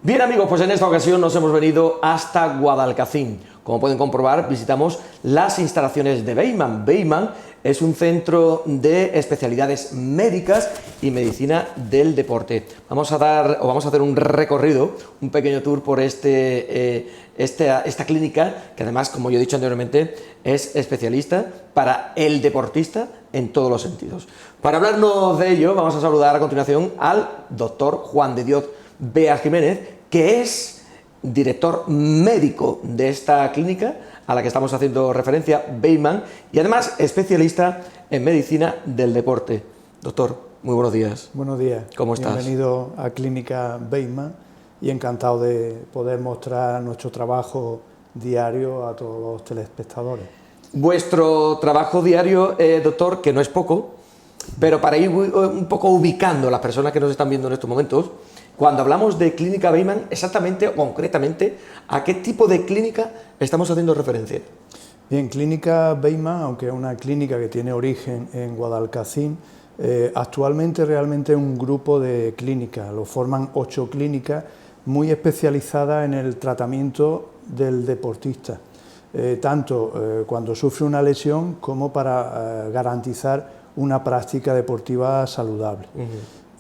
Bien amigos, pues en esta ocasión nos hemos venido hasta Guadalcacín. Como pueden comprobar, visitamos las instalaciones de Beiman. Beiman es un centro de especialidades médicas y medicina del deporte. Vamos a hacer un recorrido, un pequeño tour por esta clínica, que además, como yo he dicho anteriormente, es especialista para el deportista en todos los sentidos. Para hablarnos de ello, vamos a saludar a continuación al doctor Juan de Dios Beas Jiménez, que es director médico de esta clínica a la que estamos haciendo referencia, Beiman, y además especialista en medicina del deporte. Doctor, muy buenos días. Buenos días. ¿Cómo estás? Bienvenido a Clínica Beiman y encantado de poder mostrar nuestro trabajo diario a todos los telespectadores. Vuestro trabajo diario, doctor, que no es poco, pero para ir un poco ubicando a las personas que nos están viendo en estos momentos, cuando hablamos de Clínica Beiman, exactamente o concretamente, ¿a qué tipo de clínica estamos haciendo referencia? Bien, Clínica Beiman, aunque es una clínica que tiene origen en Guadalcacín, actualmente realmente es un grupo de clínicas, lo forman 8 clínicas muy especializadas en el tratamiento del deportista, tanto cuando sufre una lesión como para garantizar una práctica deportiva saludable.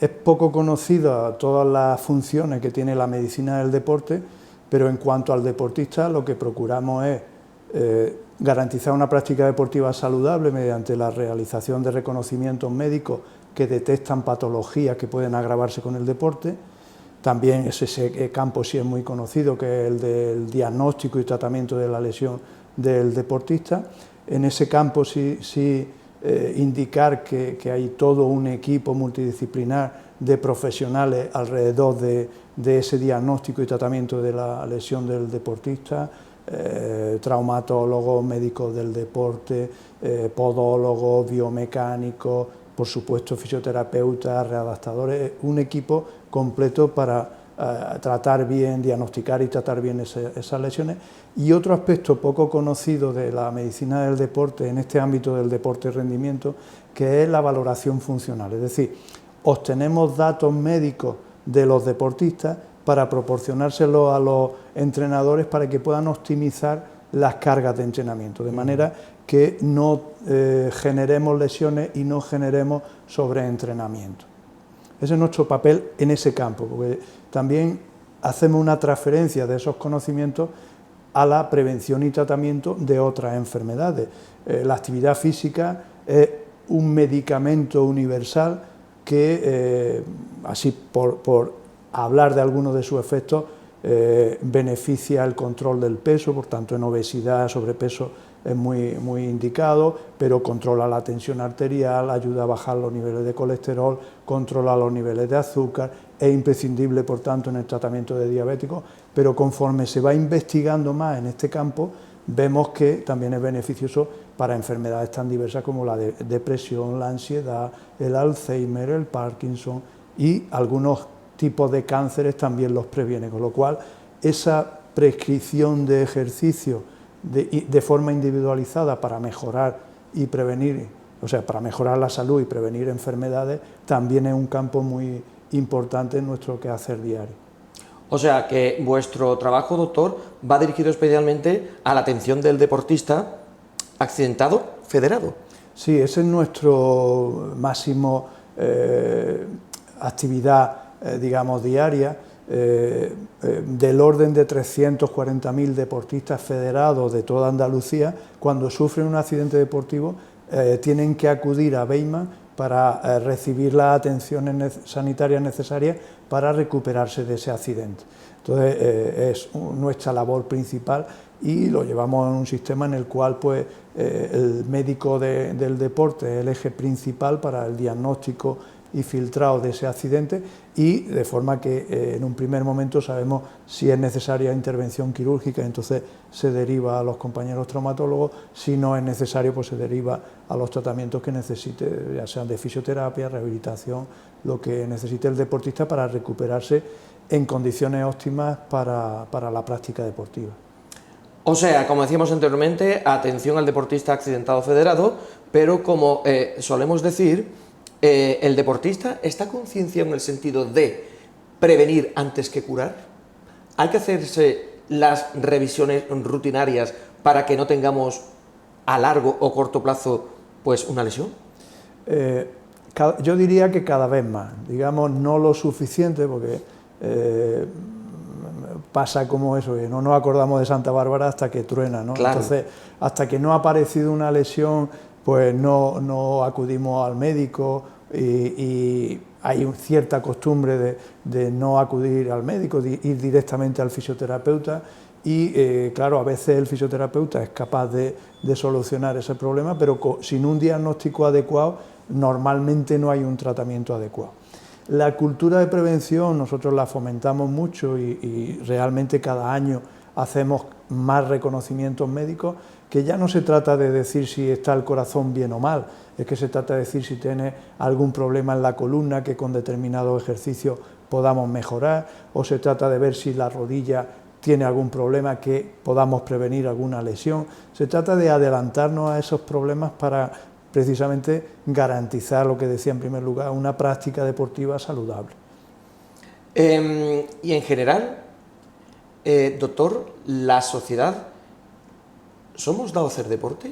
Es poco conocida todas las funciones que tiene la medicina del deporte, pero en cuanto al deportista lo que procuramos es garantizar una práctica deportiva saludable mediante la realización de reconocimientos médicos que detectan patologías que pueden agravarse con el deporte. También ese campo sí es muy conocido, que es el del diagnóstico y tratamiento de la lesión del deportista. En ese campo sí indicar que hay todo un equipo multidisciplinar de profesionales alrededor de ese diagnóstico y tratamiento de la lesión del deportista, traumatólogos, médicos del deporte, podólogos, biomecánicos, por supuesto fisioterapeutas, readaptadores, un equipo completo para tratar bien, diagnosticar y tratar bien esas lesiones. Y otro aspecto poco conocido de la medicina del deporte en este ámbito del deporte y rendimiento, que es la valoración funcional, es decir, obtenemos datos médicos de los deportistas para proporcionárselos a los entrenadores para que puedan optimizar las cargas de entrenamiento, de manera que no generemos lesiones y no generemos sobreentrenamiento. Ese es nuestro papel en ese campo, porque también hacemos una transferencia de esos conocimientos a la prevención y tratamiento de otras enfermedades. La actividad física es un medicamento universal que, así por hablar de algunos de sus efectos, beneficia el control del peso, por tanto en obesidad, sobrepeso es muy indicado, pero controla la tensión arterial, ayuda a bajar los niveles de colesterol, controla los niveles de azúcar, es imprescindible por tanto en el tratamiento de diabéticos, pero conforme se va investigando más en este campo, vemos que también es beneficioso para enfermedades tan diversas como la depresión, la ansiedad, el Alzheimer, el Parkinson y algunos tipos de cánceres también los previene, con lo cual esa prescripción de ejercicio de forma individualizada para mejorar y prevenir, o sea, para mejorar la salud y prevenir enfermedades, también es un campo muy importante en nuestro quehacer diario. O sea que vuestro trabajo, doctor, va dirigido especialmente a la atención del deportista accidentado federado. Sí, ese es nuestro máximo actividad, digamos, diaria. Del orden de 340.000 deportistas federados de toda Andalucía, cuando sufren un accidente deportivo, tienen que acudir a Beiman para recibir las atenciones sanitarias necesarias para recuperarse de ese accidente. Entonces, es nuestra labor principal y lo llevamos en un sistema en el cual pues, el médico del deporte es el eje principal para el diagnóstico y filtrado de ese accidente, y de forma que en un primer momento sabemos si es necesaria intervención quirúrgica, entonces se deriva a los compañeros traumatólogos, si no es necesario pues se deriva a los tratamientos que necesite, ya sean de fisioterapia, rehabilitación, lo que necesite el deportista para recuperarse en condiciones óptimas para la práctica deportiva. O sea, como decíamos anteriormente, atención al deportista accidentado federado, pero como solemos decir, el deportista está concienciado en el sentido de prevenir antes que curar. ¿Hay que hacerse las revisiones rutinarias para que no tengamos a largo o corto plazo pues una lesión? Yo diría que cada vez más, digamos, no lo suficiente, porque pasa como eso, que no nos acordamos de Santa Bárbara hasta que truena, ¿no? Claro. Entonces, hasta que no ha aparecido una lesión, pues no acudimos al médico, y hay cierta costumbre de no acudir al médico, de ir directamente al fisioterapeuta, y claro, a veces el fisioterapeuta es capaz de solucionar ese problema, pero sin un diagnóstico adecuado normalmente no hay un tratamiento adecuado. La cultura de prevención nosotros la fomentamos mucho, y realmente cada año hacemos más reconocimientos médicos, que ya no se trata de decir si está el corazón bien o mal, es que se trata de decir si tiene algún problema en la columna que con determinado ejercicio podamos mejorar, o se trata de ver si la rodilla tiene algún problema que podamos prevenir alguna lesión. Se trata de adelantarnos a esos problemas para precisamente garantizar, lo que decía en primer lugar, una práctica deportiva saludable. Y en general, doctor, ¿la sociedad somos dados a hacer deporte?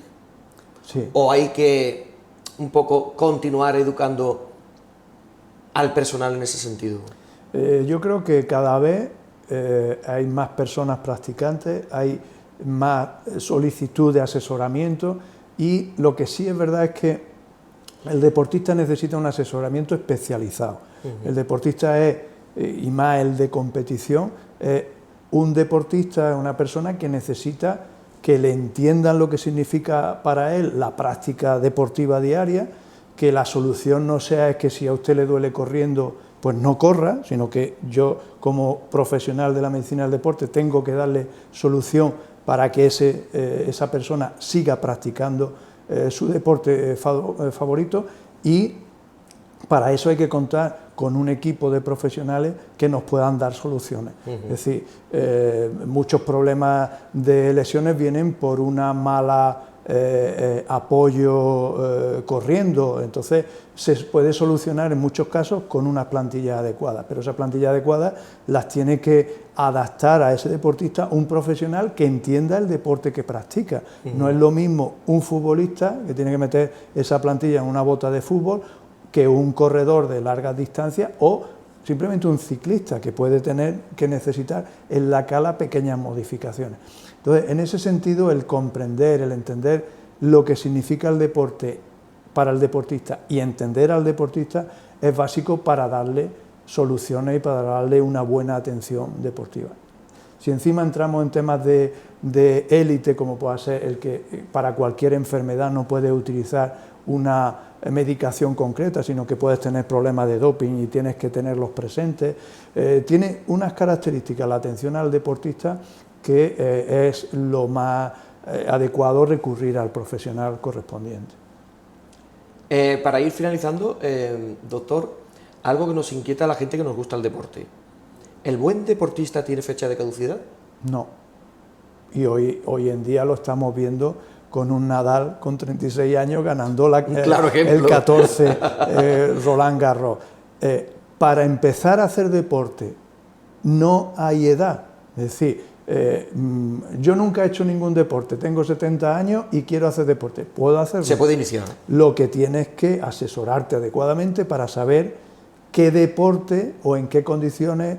Sí. ¿O hay que un poco continuar educando al personal en ese sentido? Yo creo que cada vez hay más personas practicantes, hay más solicitud de asesoramiento, y lo que sí es verdad es que el deportista necesita un asesoramiento especializado. El deportista es, y más el de competición, un deportista es una persona que necesita que le entiendan lo que significa para él la práctica deportiva diaria, que la solución no sea es que si a usted le duele corriendo, pues no corra, sino que yo, como profesional de la medicina del deporte, tengo que darle solución para que esa persona siga practicando su deporte favorito, y para eso hay que contar con un equipo de profesionales que nos puedan dar soluciones. Es decir, muchos problemas de lesiones vienen por una mala apoyo corriendo, entonces se puede solucionar en muchos casos con una plantilla adecuada, pero esa plantilla adecuada las tiene que adaptar a ese deportista un profesional que entienda el deporte que practica. No es lo mismo un futbolista que tiene que meter esa plantilla en una bota de fútbol que un corredor de largas distancias, o simplemente un ciclista que puede necesitar en la cala pequeñas modificaciones. Entonces, en ese sentido, el comprender, el entender lo que significa el deporte para el deportista y entender al deportista es básico para darle soluciones y para darle una buena atención deportiva. Si encima entramos en temas de élite, como pueda ser el que para cualquier enfermedad no puedes utilizar una medicación concreta, sino que puedes tener problemas de doping y tienes que tenerlos presentes, tiene unas características la atención al deportista que es lo más adecuado recurrir al profesional correspondiente. Para ir finalizando, doctor, algo que nos inquieta a la gente que nos gusta el deporte. ¿El buen deportista tiene fecha de caducidad? No. Y hoy en día lo estamos viendo con un Nadal con 36 años ganando el 14 Roland Garros. Para empezar a hacer deporte no hay edad. Es decir, yo nunca he hecho ningún deporte, tengo 70 años y quiero hacer deporte. ¿Puedo hacerlo? Se puede iniciar. Lo que tienes que asesorarte adecuadamente para saber qué deporte o en qué condiciones,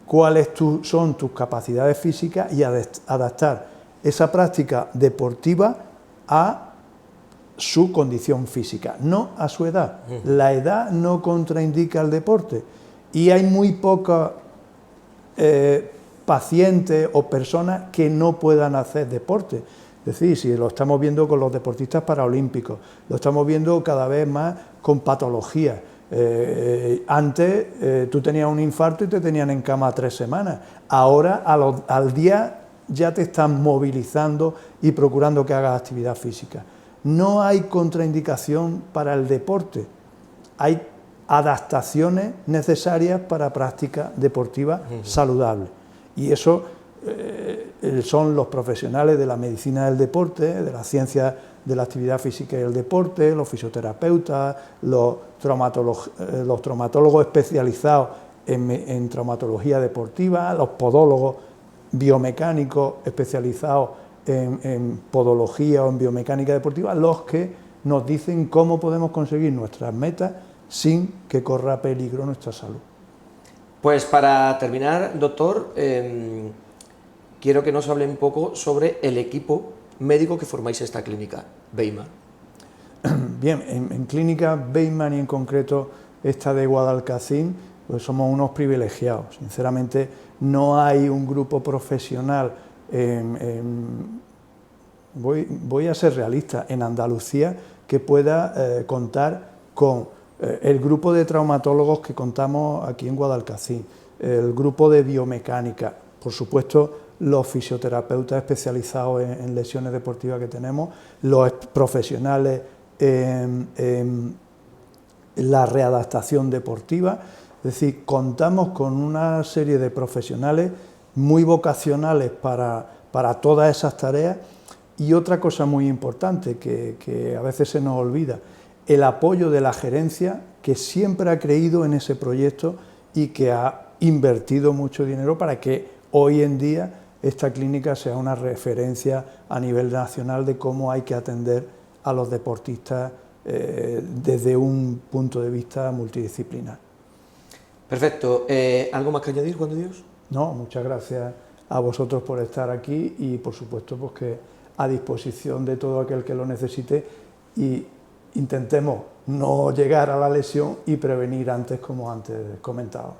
cuáles son tus capacidades físicas, y adaptar esa práctica deportiva a su condición física, no a su edad. La edad no contraindica el deporte, y hay muy pocos pacientes o personas que no puedan hacer deporte. Es decir, si lo estamos viendo con los deportistas paraolímpicos, lo estamos viendo cada vez más con patologías. Antes tú tenías un infarto y te tenían en cama 3 semanas, ahora al día ya te están movilizando y procurando que hagas actividad física. No hay contraindicación para el deporte, hay adaptaciones necesarias para práctica deportiva saludable, y eso son los profesionales de la medicina del deporte, de la ciencia de la actividad física y el deporte, los fisioterapeutas, los traumatólogos especializados en traumatología deportiva, los podólogos biomecánicos especializados en podología o en biomecánica deportiva, los que nos dicen cómo podemos conseguir nuestras metas sin que corra peligro nuestra salud. Pues para terminar, doctor, quiero que nos hable un poco sobre el equipo médico que formáis esta clínica, Beyman. Bien, en clínica Beyman y en concreto esta de Guadalcacín, pues somos unos privilegiados. Sinceramente, no hay un grupo profesional, voy a ser realista, en Andalucía que pueda contar con el grupo de traumatólogos que contamos aquí en Guadalcacín, el grupo de biomecánica, por supuesto los fisioterapeutas especializados en lesiones deportivas que tenemos, los profesionales en la readaptación deportiva. Es decir, contamos con una serie de profesionales muy vocacionales para todas esas tareas. Y otra cosa muy importante que a veces se nos olvida, el apoyo de la gerencia, que siempre ha creído en ese proyecto y que ha invertido mucho dinero para que hoy en día esta clínica sea una referencia a nivel nacional de cómo hay que atender a los deportistas desde un punto de vista multidisciplinar. Perfecto. ¿Algo más que añadir, Juan de Dios? No, muchas gracias a vosotros por estar aquí y por supuesto pues que a disposición de todo aquel que lo necesite y intentemos no llegar a la lesión y prevenir antes, como antes comentado.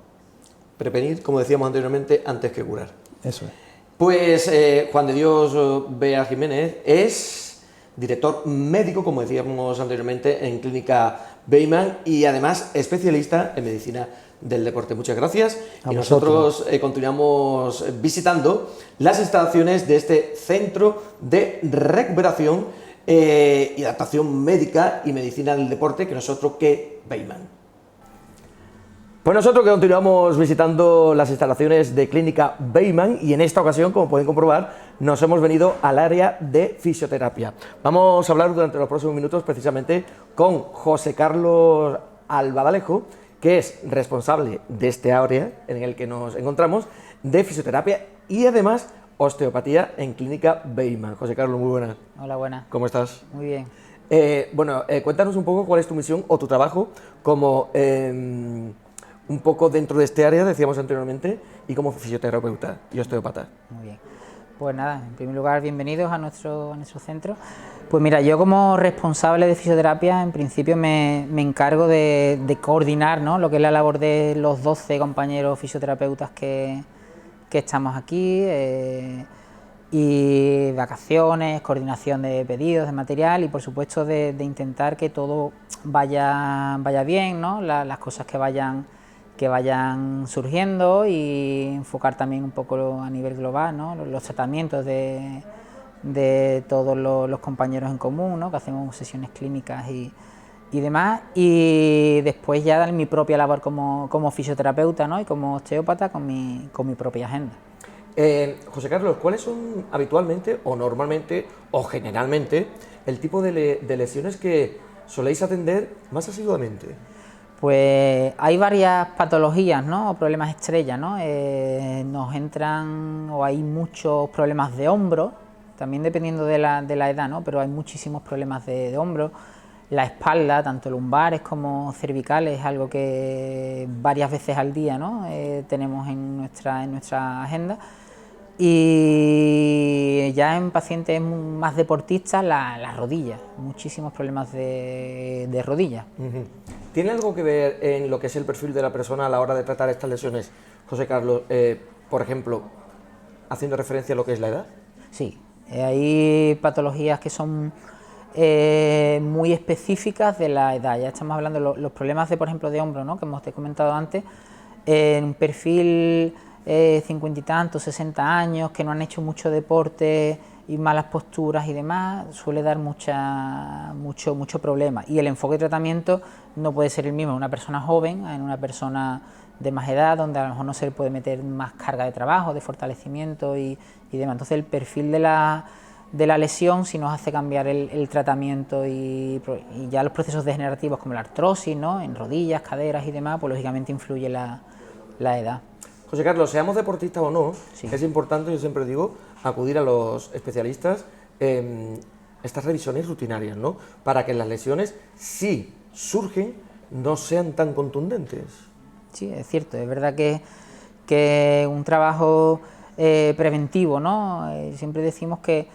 Prevenir, como decíamos anteriormente, antes que curar. Eso es. Pues Juan de Dios Bea Jiménez es director médico, como decíamos anteriormente, en Clínica Beyman y además especialista en medicina del deporte. Muchas gracias. Y nosotros continuamos visitando las instalaciones de este centro de recuperación y adaptación médica y medicina del deporte, que nosotros que Beyman. Pues nosotros que continuamos visitando las instalaciones de Clínica Beyman y en esta ocasión, como pueden comprobar, nos hemos venido al área de fisioterapia. Vamos a hablar durante los próximos minutos precisamente con José Carlos Albadalejo, que es responsable de este área en el que nos encontramos, de fisioterapia y además osteopatía en Clínica Beyman. José Carlos, muy buenas. Hola, buenas. ¿Cómo estás? Muy bien. Cuéntanos un poco cuál es tu misión o tu trabajo como un poco dentro de este área, decíamos anteriormente, y como fisioterapeuta y osteópata. Muy bien. Pues nada, en primer lugar, bienvenidos a nuestro centro. Pues mira, yo como responsable de fisioterapia, en principio me encargo de coordinar, ¿no?, lo que es la labor de los 12 compañeros fisioterapeutas que estamos aquí, y vacaciones, coordinación de pedidos, de material y por supuesto de intentar que todo vaya bien, ¿no?, las cosas que vayan surgiendo y enfocar también un poco a nivel global, ¿no?, los tratamientos de todos los compañeros en común, ¿no?, que hacemos sesiones clínicas y demás, y después ya dar mi propia labor como fisioterapeuta, ¿no?, y como osteópata con mi propia agenda. José Carlos, ¿cuáles son habitualmente o normalmente o generalmente el tipo de lesiones que soléis atender más asiduamente? Pues hay varias patologías, ¿no?, o problemas estrella, ¿no? Nos entran, o hay muchos problemas de hombro, también dependiendo de la edad, ¿no?, pero hay muchísimos problemas de hombro. La espalda, tanto lumbares como cervicales, es algo que varias veces al día, ¿no?, tenemos en nuestra agenda. Y ya en pacientes más deportistas, las rodillas, muchísimos problemas de rodillas. ¿Tiene algo que ver en lo que es el perfil de la persona a la hora de tratar estas lesiones, José Carlos? Por ejemplo, haciendo referencia a lo que es la edad. Sí, hay patologías que son muy específicas de la edad. Ya estamos hablando de los problemas por ejemplo, de hombro, ¿no?, que hemos comentado antes, en un perfil 50 y tantos, 60 años, que no han hecho mucho deporte y malas posturas y demás, suele dar mucho problema. Y el enfoque de tratamiento no puede ser el mismo en una persona joven, en una persona de más edad, donde a lo mejor no se le puede meter más carga de trabajo, de fortalecimiento y demás. Entonces el perfil de la lesión sí nos hace cambiar el tratamiento y ya los procesos degenerativos como la artrosis, ¿no?, en rodillas, caderas y demás, pues lógicamente influye la edad. José Carlos, seamos deportistas o no, Sí. es importante, yo siempre digo, acudir a los especialistas en estas revisiones rutinarias, ¿no? Para que las lesiones, si surgen, no sean tan contundentes. Sí, es cierto, es verdad que un trabajo preventivo, ¿no? Siempre decimos que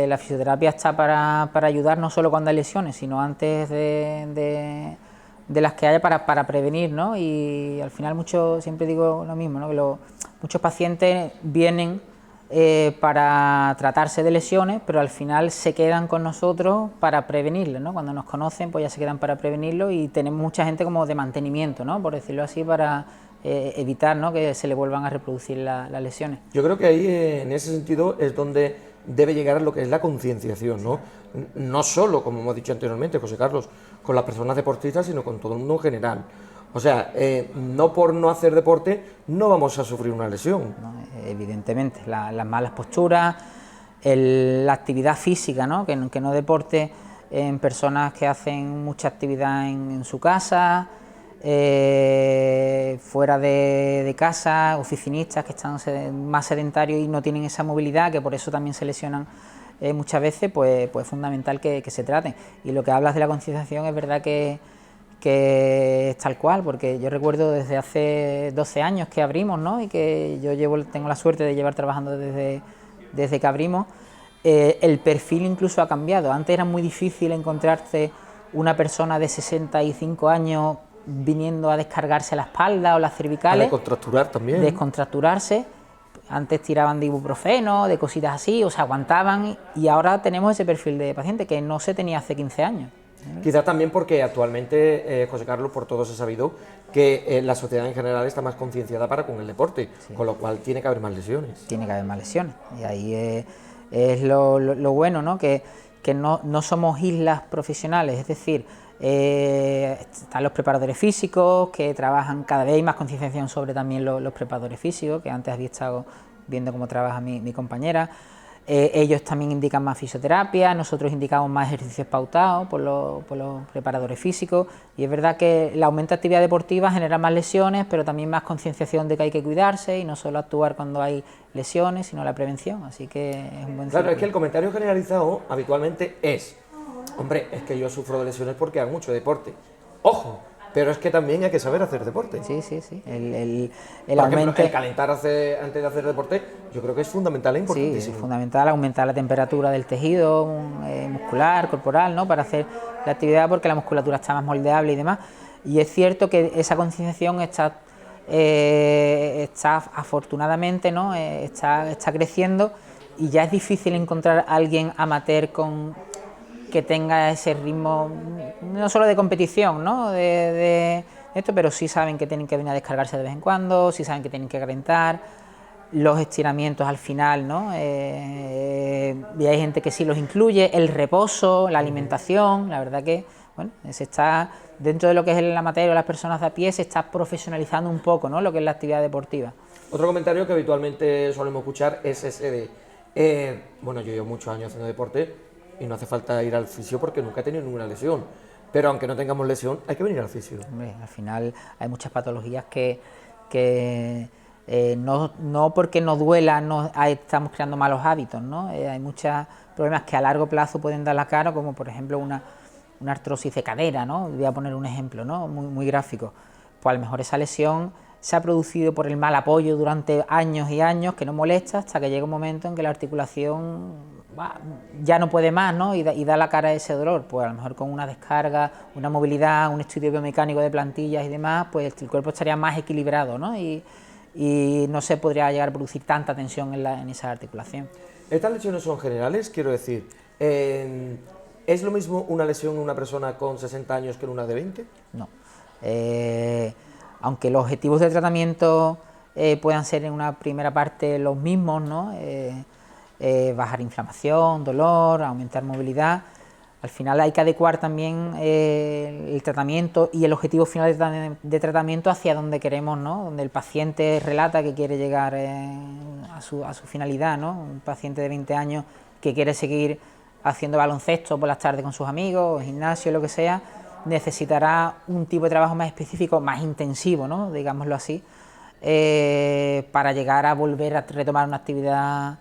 la fisioterapia está para ayudar no solo cuando hay lesiones, sino antes de las que haya para prevenir, ¿no? Y al final siempre digo lo mismo, ¿no? Que muchos pacientes vienen para tratarse de lesiones, pero al final se quedan con nosotros para prevenirlo, ¿no? Cuando nos conocen, pues ya se quedan para prevenirlo y tenemos mucha gente como de mantenimiento, ¿no? Por decirlo así, para evitar, ¿no?, que se le vuelvan a reproducir las lesiones. Yo creo que ahí, en ese sentido, es donde debe llegar lo que es la concienciación, ¿no? No solo, como hemos dicho anteriormente, José Carlos, con las personas deportistas, sino con todo el mundo en general. O sea, no por no hacer deporte no vamos a sufrir una lesión. ¿No? Evidentemente, las malas posturas, la actividad física, ¿no? Que no deporte en personas que hacen mucha actividad en su casa, fuera de casa, oficinistas que están más sedentarios y no tienen esa movilidad, que por eso también se lesionan muchas veces, pues es fundamental que se traten. Y lo que hablas de la concienciación es verdad que es tal cual, porque yo recuerdo desde hace 12 años que abrimos, ¿no? Y que yo tengo la suerte de llevar trabajando desde que abrimos, el perfil incluso ha cambiado. Antes era muy difícil encontrarse una persona de 65 años viniendo a descargarse la espalda o las cervicales. A descontracturar también. Descontracturarse. Antes tiraban de ibuprofeno, de cositas así, o sea, aguantaban, y ahora tenemos ese perfil de paciente que no se tenía hace 15 años. Quizás también porque actualmente, José Carlos, por todos he sabido que la sociedad en general está más concienciada para con el deporte, sí, con lo cual tiene que haber más lesiones. Tiene que haber más lesiones, y ahí es lo bueno, ¿no? Que no somos islas profesionales, es decir, están los preparadores físicos que trabajan, cada vez hay más concienciación sobre también los preparadores físicos, que antes había estado viendo cómo trabaja mi compañera. Ellos también indican más fisioterapia, nosotros indicamos más ejercicios pautados por los preparadores físicos, y es verdad que el aumento de actividad deportiva genera más lesiones, pero también más concienciación de que hay que cuidarse y no solo actuar cuando hay lesiones, sino la prevención, así que es un buen Claro, círculo. es que el comentario generalizado habitualmente es: hombre, es que yo sufro de lesiones porque hago mucho deporte. ¡Ojo! Pero es que también hay que saber hacer deporte. Sí. El Por aumento... ejemplo, el calentar antes de hacer deporte, yo creo que es fundamental e importantísimo. Sí, es fundamental aumentar la temperatura del tejido muscular, corporal, ¿no? Para hacer la actividad, porque la musculatura está más moldeable y demás. Y es cierto que esa concienciación está afortunadamente, ¿no? Está creciendo, y ya es difícil encontrar a alguien amateur que tenga ese ritmo, no solo de competición, ¿no? de esto, pero sí saben que tienen que venir a descargarse de vez en cuando, sí saben que tienen que calentar, los estiramientos al final, ¿no? Y hay gente que sí los incluye, el reposo, la alimentación, la verdad que, bueno, se está, dentro de lo que es el amateur o las personas de a pie, se está profesionalizando un poco, ¿no?, lo que es la actividad deportiva. Otro comentario que habitualmente solemos escuchar es ese de, bueno, yo llevo muchos años haciendo deporte y no hace falta ir al fisio porque nunca he tenido ninguna lesión, pero aunque no tengamos lesión, hay que venir al fisio. Hombre, al final hay muchas patologías que no porque nos duela estamos creando malos hábitos, ¿no? Hay muchos problemas que a largo plazo pueden dar la cara, como por ejemplo una artrosis de cadera, ¿no? Voy a poner un ejemplo, ¿no?, muy gráfico. Pues a lo mejor esa lesión se ha producido por el mal apoyo durante años y años, que no molesta, hasta que llega un momento en que la articulación ya no puede más, ¿no? Y da la cara a ese dolor. Pues a lo mejor con una descarga, una movilidad, un estudio biomecánico de plantillas y demás, pues el cuerpo estaría más equilibrado, ¿no? Y no se podría llegar a producir tanta tensión en esa articulación. ¿Estas lesiones son generales? Quiero decir, ¿es lo mismo una lesión en una persona con 60 años que en una de 20? No. Aunque los objetivos de tratamiento puedan ser en una primera parte los mismos, ¿no? Bajar inflamación, dolor, aumentar movilidad, al final hay que adecuar también el tratamiento y el objetivo final de tratamiento hacia donde queremos, ¿no? Donde el paciente relata que quiere llegar a su finalidad, ¿no? Un paciente de 20 años que quiere seguir haciendo baloncesto por las tardes con sus amigos, o gimnasio, lo que sea, necesitará un tipo de trabajo más específico, más intensivo, ¿no?, digámoslo así, para llegar a volver a retomar una actividad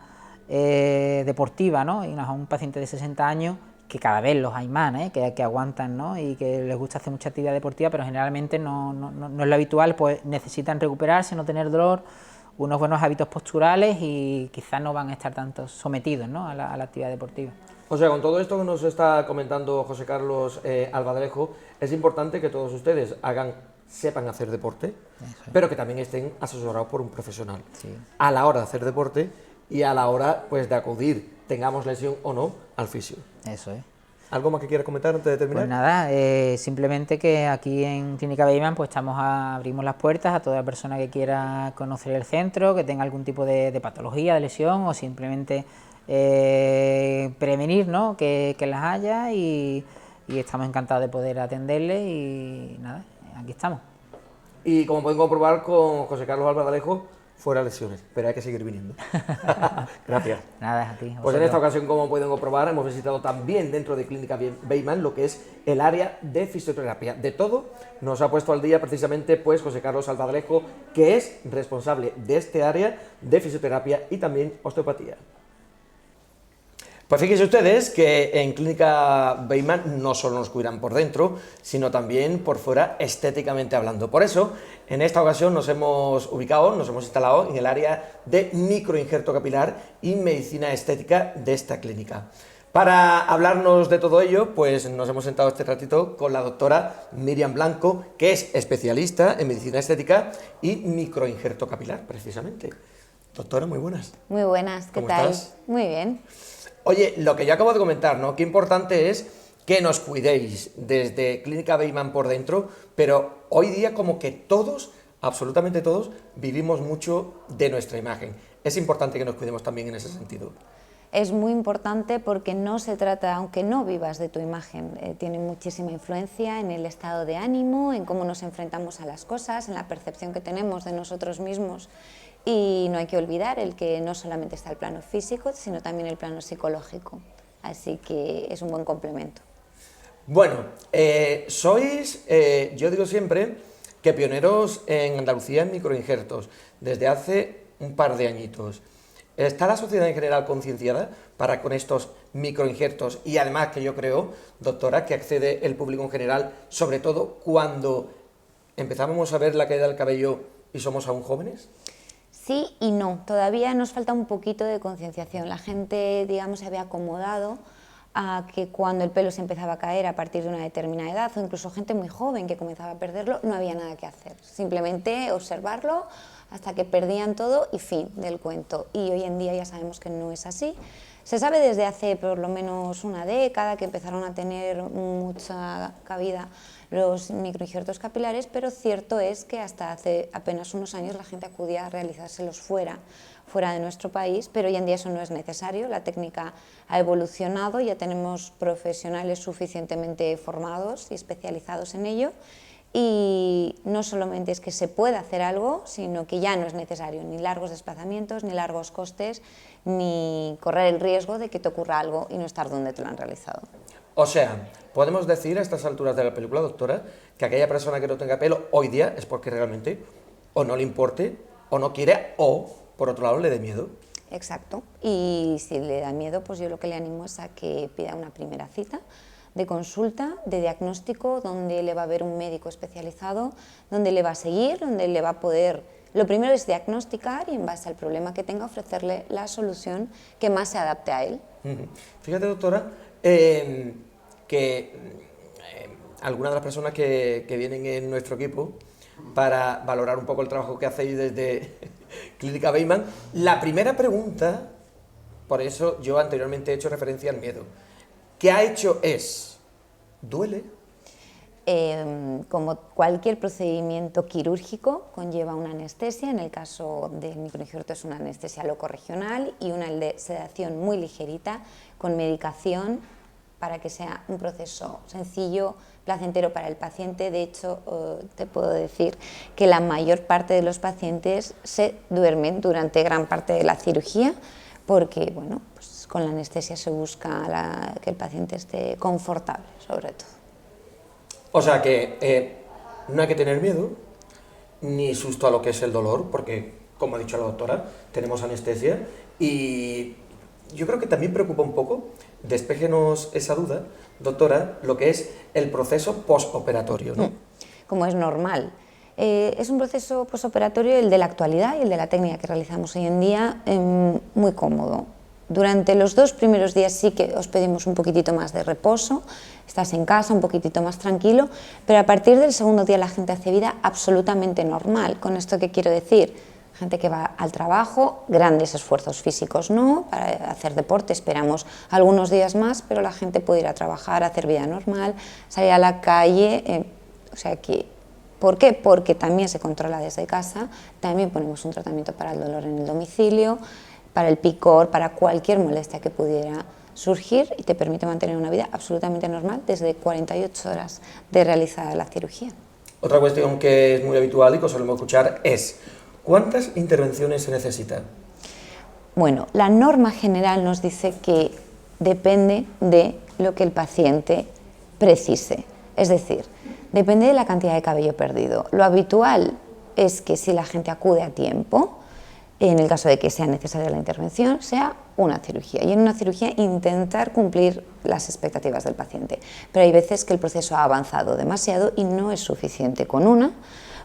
deportiva, ¿no? Y a un paciente de 60 años, que cada vez los hay más, que aguantan, ¿no? Y que les gusta hacer mucha actividad deportiva, pero generalmente no es lo habitual, pues necesitan recuperarse, no tener dolor, unos buenos hábitos posturales y quizás no van a estar tanto sometidos, ¿no? a la actividad deportiva. O sea, con todo esto que nos está comentando José Carlos Albadalejo, es importante que todos ustedes sepan hacer deporte, pero que también estén asesorados por un profesional a la hora de hacer deporte y a la hora, pues, de acudir, tengamos lesión o no, al fisio. Eso es. ¿Algo más que quieras comentar antes de terminar? Pues nada, simplemente que aquí en Clínica Beiman pues abrimos las puertas a toda persona que quiera conocer el centro, que tenga algún tipo de patología, de lesión o simplemente prevenir, ¿no? que las haya y estamos encantados de poder atenderle y nada, aquí estamos. Y como pueden comprobar con José Carlos Albadalejo, fuera lesiones, pero hay que seguir viniendo. Gracias. Nada, a ti. Pues en esta ocasión, como pueden comprobar, hemos visitado también dentro de Clínica Beiman lo que es el área de fisioterapia. De todo nos ha puesto al día precisamente pues José Carlos Albadalejo, que es responsable de este área de fisioterapia y también osteopatía. Pues fíjense ustedes que en Clínica Beiman no solo nos cuidan por dentro, sino también por fuera, estéticamente hablando. Por eso, en esta ocasión nos hemos instalado en el área de microinjerto capilar y medicina estética de esta clínica. Para hablarnos de todo ello, pues nos hemos sentado este ratito con la doctora Miriam Blanco, que es especialista en medicina estética y microinjerto capilar, precisamente. Doctora, muy buenas. Muy buenas, ¿qué tal? ¿Cómo estás? Muy bien. Oye, lo que yo acabo de comentar, ¿no? Qué importante es que nos cuidéis desde Clínica Beiman por dentro, pero hoy día como que todos, absolutamente todos, vivimos mucho de nuestra imagen. Es importante que nos cuidemos también en ese sentido. Es muy importante porque no se trata, aunque no vivas de tu imagen, tiene muchísima influencia en el estado de ánimo, en cómo nos enfrentamos a las cosas, en la percepción que tenemos de nosotros mismos. Y no hay que olvidar el que no solamente está el plano físico, sino también el plano psicológico. Así que es un buen complemento. Bueno, sois, yo digo siempre, que pioneros en Andalucía en microinjertos, desde hace un par de añitos. ¿Está la sociedad en general concienciada para con estos microinjertos? Y además que yo creo, doctora, que accede el público en general, sobre todo cuando empezamos a ver la caída del cabello y somos aún jóvenes. Sí y no, todavía nos falta un poquito de concienciación. La gente, digamos, se había acomodado a que cuando el pelo se empezaba a caer a partir de una determinada edad, o incluso gente muy joven que comenzaba a perderlo, no había nada que hacer. Simplemente observarlo hasta que perdían todo y fin del cuento. Y hoy en día ya sabemos que no es así. Se sabe desde hace por lo menos una década que empezaron a tener mucha cabida los microinjertos capilares, pero cierto es que hasta hace apenas unos años la gente acudía a realizárselos fuera de nuestro país, pero hoy en día eso no es necesario, la técnica ha evolucionado, ya tenemos profesionales suficientemente formados y especializados en ello, y no solamente es que se pueda hacer algo, sino que ya no es necesario ni largos desplazamientos, ni largos costes, ni correr el riesgo de que te ocurra algo y no estar donde te lo han realizado. O sea, podemos decir a estas alturas de la película, doctora, que aquella persona que no tenga pelo hoy día es porque realmente o no le importe, o no quiere, o, por otro lado, le dé miedo. Exacto. Y si le da miedo, pues yo lo que le animo es a que pida una primera cita de consulta, de diagnóstico, donde le va a ver un médico especializado, donde le va a seguir, donde le va a poder... Lo primero es diagnosticar y en base al problema que tenga ofrecerle la solución que más se adapte a él. Fíjate, doctora, que algunas de las personas que vienen en nuestro equipo para valorar un poco el trabajo que hacéis desde Clínica Beiman, la primera pregunta, por eso yo anteriormente he hecho referencia al miedo, ¿qué ha hecho es, ¿duele? Como cualquier procedimiento quirúrgico conlleva una anestesia, en el caso del microinjerto es una anestesia locorregional y una sedación muy ligerita con medicación para que sea un proceso sencillo, placentero para el paciente. De hecho, te puedo decir que la mayor parte de los pacientes se duermen durante gran parte de la cirugía porque, bueno, pues con la anestesia se busca que el paciente esté confortable, sobre todo. O sea que no hay que tener miedo, ni susto a lo que es el dolor, porque, como ha dicho la doctora, tenemos anestesia, y yo creo que también preocupa un poco, despéjenos esa duda, doctora, lo que es el proceso postoperatorio, ¿no? Como es normal. Es un proceso postoperatorio, el de la actualidad y el de la técnica que realizamos hoy en día, muy cómodo. Durante los 2 primeros días sí que os pedimos un poquitito más de reposo, estás en casa un poquitito más tranquilo, pero a partir del segundo día la gente hace vida absolutamente normal. ¿Con esto qué quiero decir? Gente que va al trabajo, grandes esfuerzos físicos no, para hacer deporte esperamos algunos días más, pero la gente puede ir a trabajar, hacer vida normal, salir a la calle, o sea que... ¿Por qué? Porque también se controla desde casa, también ponemos un tratamiento para el dolor en el domicilio, para el picor, para cualquier molestia que pudiera surgir y te permite mantener una vida absolutamente normal desde 48 horas de realizada la cirugía. Otra cuestión que es muy habitual y que solemos escuchar es, ¿cuántas intervenciones se necesitan? Bueno, la norma general nos dice que depende de lo que el paciente precise, es decir, depende de la cantidad de cabello perdido. Lo habitual es que si la gente acude a tiempo, en el caso de que sea necesaria la intervención, sea una cirugía. Y en una cirugía intentar cumplir las expectativas del paciente. Pero hay veces que el proceso ha avanzado demasiado y no es suficiente con una,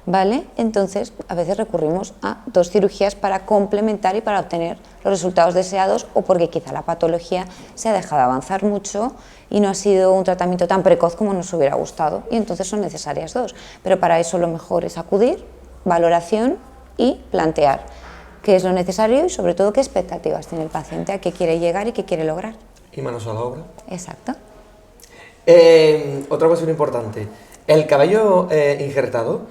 ¿vale? Entonces, a veces recurrimos a 2 cirugías para complementar y para obtener los resultados deseados, o porque quizá la patología se ha dejado avanzar mucho y no ha sido un tratamiento tan precoz como nos hubiera gustado, y entonces son necesarias 2. Pero para eso lo mejor es acudir, valoración y plantear qué es lo necesario y sobre todo qué expectativas tiene el paciente, a qué quiere llegar y qué quiere lograr. Y manos a la obra. Exacto. Otra cuestión importante, ¿el cabello injertado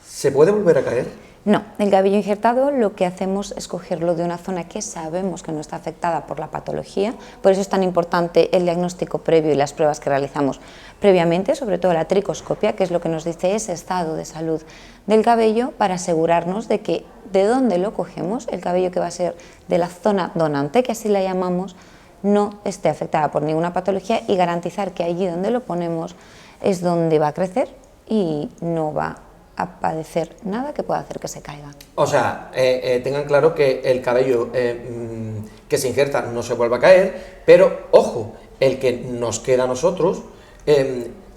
se puede volver a caer? No, el cabello injertado lo que hacemos es cogerlo de una zona que sabemos que no está afectada por la patología, por eso es tan importante el diagnóstico previo y las pruebas que realizamos previamente, sobre todo la tricoscopia, que es lo que nos dice ese estado de salud del cabello, para asegurarnos de que de dónde lo cogemos, el cabello que va a ser de la zona donante, que así la llamamos, no esté afectada por ninguna patología, y garantizar que allí donde lo ponemos es donde va a crecer y no va a padecer nada que pueda hacer que se caiga. O sea, tengan claro que el cabello que se injerta no se vuelve a caer, pero ojo, el que nos queda a nosotros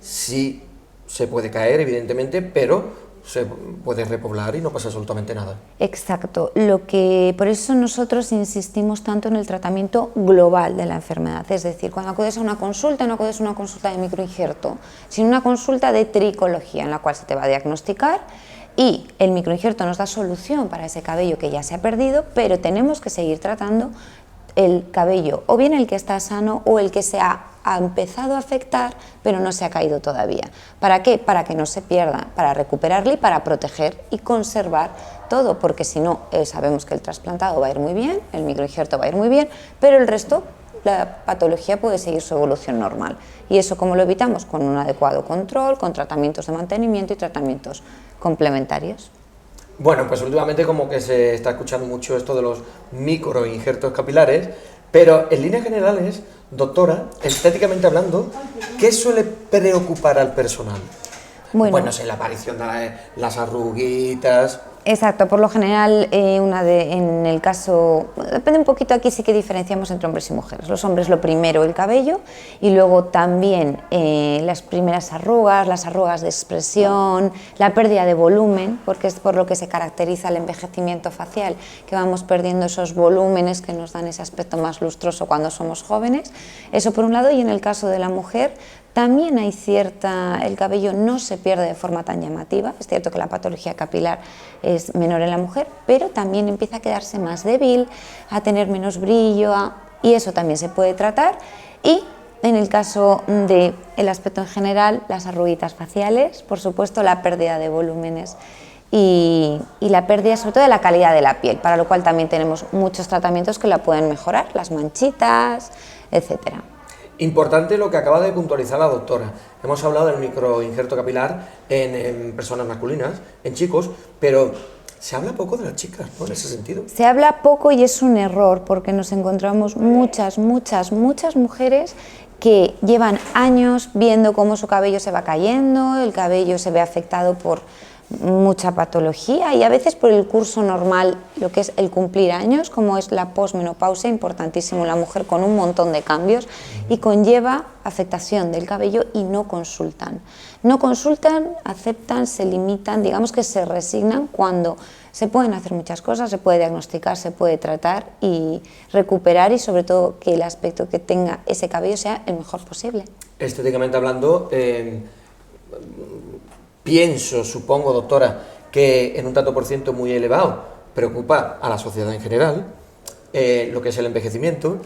sí se puede caer, evidentemente, pero se puede repoblar y no pasa absolutamente nada. Exacto, por eso nosotros insistimos tanto en el tratamiento global de la enfermedad, es decir, cuando acudes a una consulta, no acudes a una consulta de microinjerto, sino una consulta de tricología, en la cual se te va a diagnosticar y el microinjerto nos da solución para ese cabello que ya se ha perdido, pero tenemos que seguir tratando el cabello, o bien el que está sano o el que se ha empezado a afectar pero no se ha caído todavía. ¿Para qué? Para que no se pierda, para recuperarle y para proteger y conservar todo, porque si no, sabemos que el trasplantado va a ir muy bien, el microinjerto va a ir muy bien, pero el resto, la patología puede seguir su evolución normal. ¿Y eso cómo lo evitamos? Con un adecuado control, con tratamientos de mantenimiento y tratamientos complementarios. Bueno, pues últimamente como que se está escuchando mucho esto de los microinjertos capilares, pero en líneas generales, doctora, estéticamente hablando, ¿qué suele preocupar al personal? Bueno, Pues no sé, la aparición de las arruguitas. Exacto, por lo general en el caso, depende un poquito, aquí sí que diferenciamos entre hombres y mujeres. Los hombres lo primero el cabello y luego también las primeras arrugas, las arrugas de expresión, la pérdida de volumen, porque es por lo que se caracteriza el envejecimiento facial, que vamos perdiendo esos volúmenes que nos dan ese aspecto más lustroso cuando somos jóvenes. Eso por un lado, y en el caso de la mujer también hay el cabello no se pierde de forma tan llamativa, es cierto que la patología capilar es menor en la mujer, pero también empieza a quedarse más débil, a tener menos brillo, y eso también se puede tratar. Y en el caso del aspecto en general, las arruguitas faciales, por supuesto la pérdida de volúmenes y la pérdida sobre todo de la calidad de la piel, para lo cual también tenemos muchos tratamientos que la pueden mejorar, las manchitas, etcétera. Importante lo que acaba de puntualizar la doctora. Hemos hablado del microinjerto capilar en personas masculinas, en chicos, pero se habla poco de las chicas, ¿no? En ese sentido. Se habla poco y es un error, porque nos encontramos muchas mujeres que llevan años viendo cómo su cabello se va cayendo, el cabello se ve afectado por mucha patología y a veces por el curso normal, lo que es el cumplir años, como es la posmenopausia, importantísimo en la mujer con un montón de cambios y conlleva afectación del cabello y no consultan. No consultan, aceptan, se limitan, digamos que se resignan cuando se pueden hacer muchas cosas, se puede diagnosticar, se puede tratar y recuperar y sobre todo que el aspecto que tenga ese cabello sea el mejor posible. Estéticamente hablando, pienso, supongo, doctora, que en un tanto por ciento muy elevado preocupa a la sociedad en general, lo que es el envejecimiento,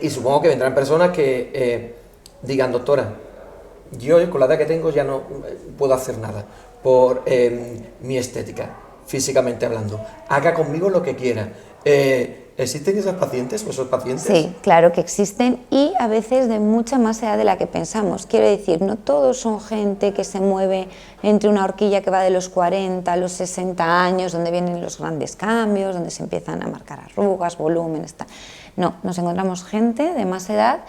y supongo que vendrán personas que digan, doctora, yo con la edad que tengo ya no puedo hacer nada por mi estética, físicamente hablando, haga conmigo lo que quiera. ¿Existen esas pacientes o esos pacientes? Sí, claro que existen y a veces de mucha más edad de la que pensamos. Quiero decir, no todos son gente que se mueve entre una horquilla que va de los 40 a los 60 años, donde vienen los grandes cambios, donde se empiezan a marcar arrugas, volúmenes, tal. No, nos encontramos gente de más edad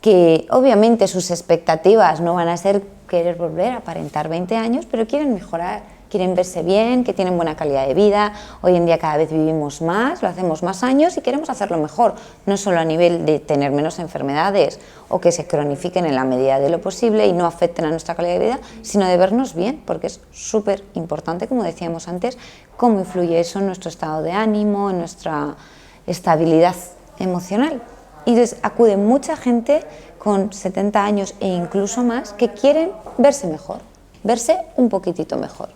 que obviamente sus expectativas no van a ser querer volver a aparentar 20 años, pero quieren mejorar. Quieren verse bien, que tienen buena calidad de vida. Hoy en día cada vez vivimos más, lo hacemos más años y queremos hacerlo mejor, no solo a nivel de tener menos enfermedades o que se cronifiquen en la medida de lo posible y no afecten a nuestra calidad de vida, sino de vernos bien, porque es súper importante, como decíamos antes, cómo influye eso en nuestro estado de ánimo, en nuestra estabilidad emocional. Y acude mucha gente con 70 años e incluso más que quieren verse mejor, verse un poquitito mejor.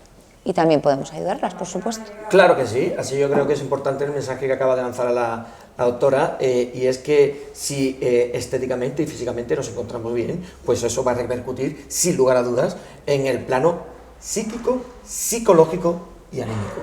Y también podemos ayudarlas, por supuesto. Claro que sí, así yo creo que es importante el mensaje que acaba de lanzar la doctora, y es que si estéticamente y físicamente nos encontramos bien, pues eso va a repercutir, sin lugar a dudas, en el plano psíquico, psicológico y anímico.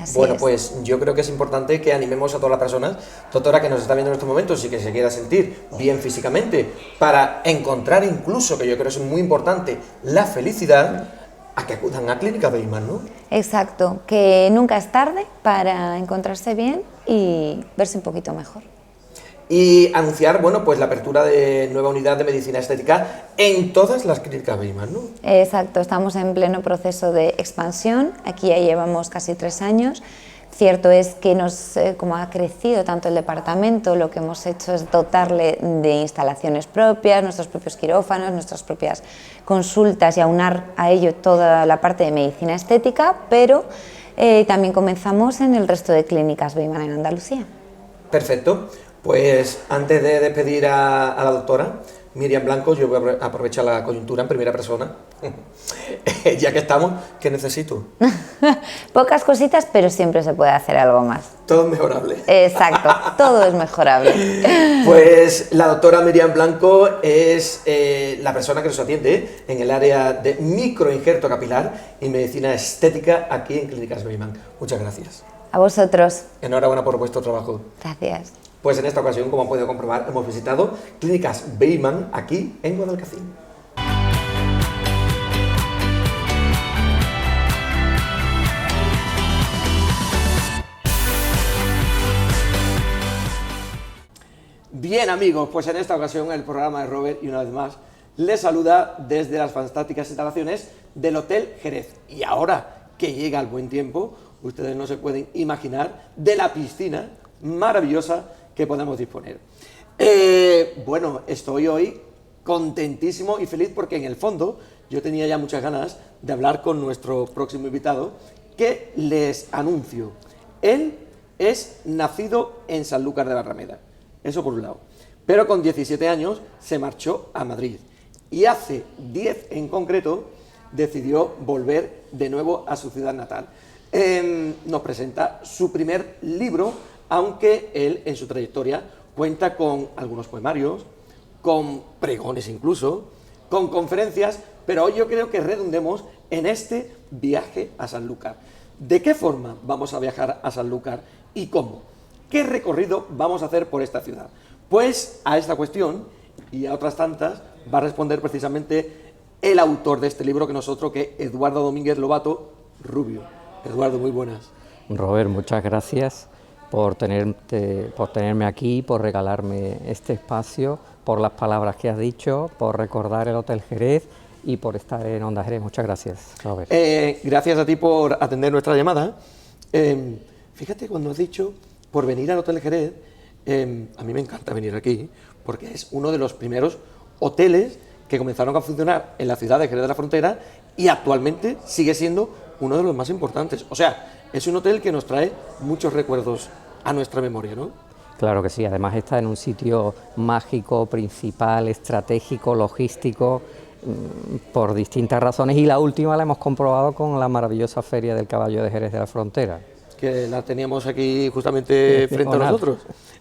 Así bueno, es. pues yo creo que es importante que animemos a todas las personas, doctora, que nos está viendo en estos momentos y que se quiera sentir bien físicamente, para encontrar incluso, que yo creo que es muy importante, la felicidad, a que acudan a Clínica Beiman, ¿no? Exacto, que nunca es tarde para encontrarse bien y verse un poquito mejor. Y anunciar, bueno, pues la apertura de nueva unidad de medicina estética en todas las clínicas Beiman, ¿no? Exacto, estamos en pleno proceso de expansión, aquí ya llevamos casi 3 años. Cierto es que como ha crecido tanto el departamento, lo que hemos hecho es dotarle de instalaciones propias, nuestros propios quirófanos, nuestras propias consultas y aunar a ello toda la parte de medicina estética, pero también comenzamos en el resto de clínicas Beiman en Andalucía. Perfecto, pues antes de despedir a la doctora Miriam Blanco, yo voy a aprovechar la coyuntura en primera persona, ya que estamos, ¿qué necesito? Pocas cositas, pero siempre se puede hacer algo más. Todo es mejorable. Exacto, todo es mejorable. Pues la doctora Miriam Blanco es la persona que nos atiende en el área de microinjerto capilar y medicina estética aquí en Clínicas Beiman. Muchas gracias. A vosotros. Enhorabuena por vuestro trabajo. Gracias. Pues en esta ocasión, como han podido comprobar, hemos visitado Clínicas Beiman aquí en Guadalcacín. Bien, amigos, pues en esta ocasión el programa de Robert, y una vez más, les saluda desde las fantásticas instalaciones del Hotel Jerez. Y ahora que llega el buen tiempo, ustedes no se pueden imaginar de la piscina maravillosa que podemos disponer. Bueno, estoy hoy contentísimo y feliz porque en el fondo yo tenía ya muchas ganas de hablar con nuestro próximo invitado, que les anuncio. Él es nacido en Sanlúcar de Barrameda, eso por un lado, pero con 17 años se marchó a Madrid y hace 10 en concreto decidió volver de nuevo a su ciudad natal. Nos presenta su primer libro, aunque él en su trayectoria cuenta con algunos poemarios, con pregones incluso, con conferencias, pero hoy yo creo que redundemos en este viaje a Sanlúcar. ¿De qué forma vamos a viajar a Sanlúcar y cómo? ¿Qué recorrido vamos a hacer por esta ciudad? Pues a esta cuestión y a otras tantas va a responder precisamente el autor de este libro que nosotros, que es Eduardo Domínguez Lobato Rubio. Eduardo, muy buenas. Robert, muchas gracias por tenerme aquí, por regalarme este espacio, por las palabras que has dicho, por recordar el Hotel Jerez y por estar en Onda Jerez. Muchas gracias, Robert. Gracias a ti por atender nuestra llamada. Fíjate, cuando has dicho por venir al Hotel Jerez, a mí me encanta venir aquí, porque es uno de los primeros hoteles que comenzaron a funcionar en la ciudad de Jerez de la Frontera y actualmente sigue siendo uno de los más importantes. O sea, es un hotel que nos trae muchos recuerdos a nuestra memoria, ¿no? Claro que sí, además está en un sitio mágico, principal, estratégico, logístico, por distintas razones, y la última la hemos comprobado con la maravillosa Feria del Caballo de Jerez de la Frontera. Que la teníamos aquí justamente frente a nosotros.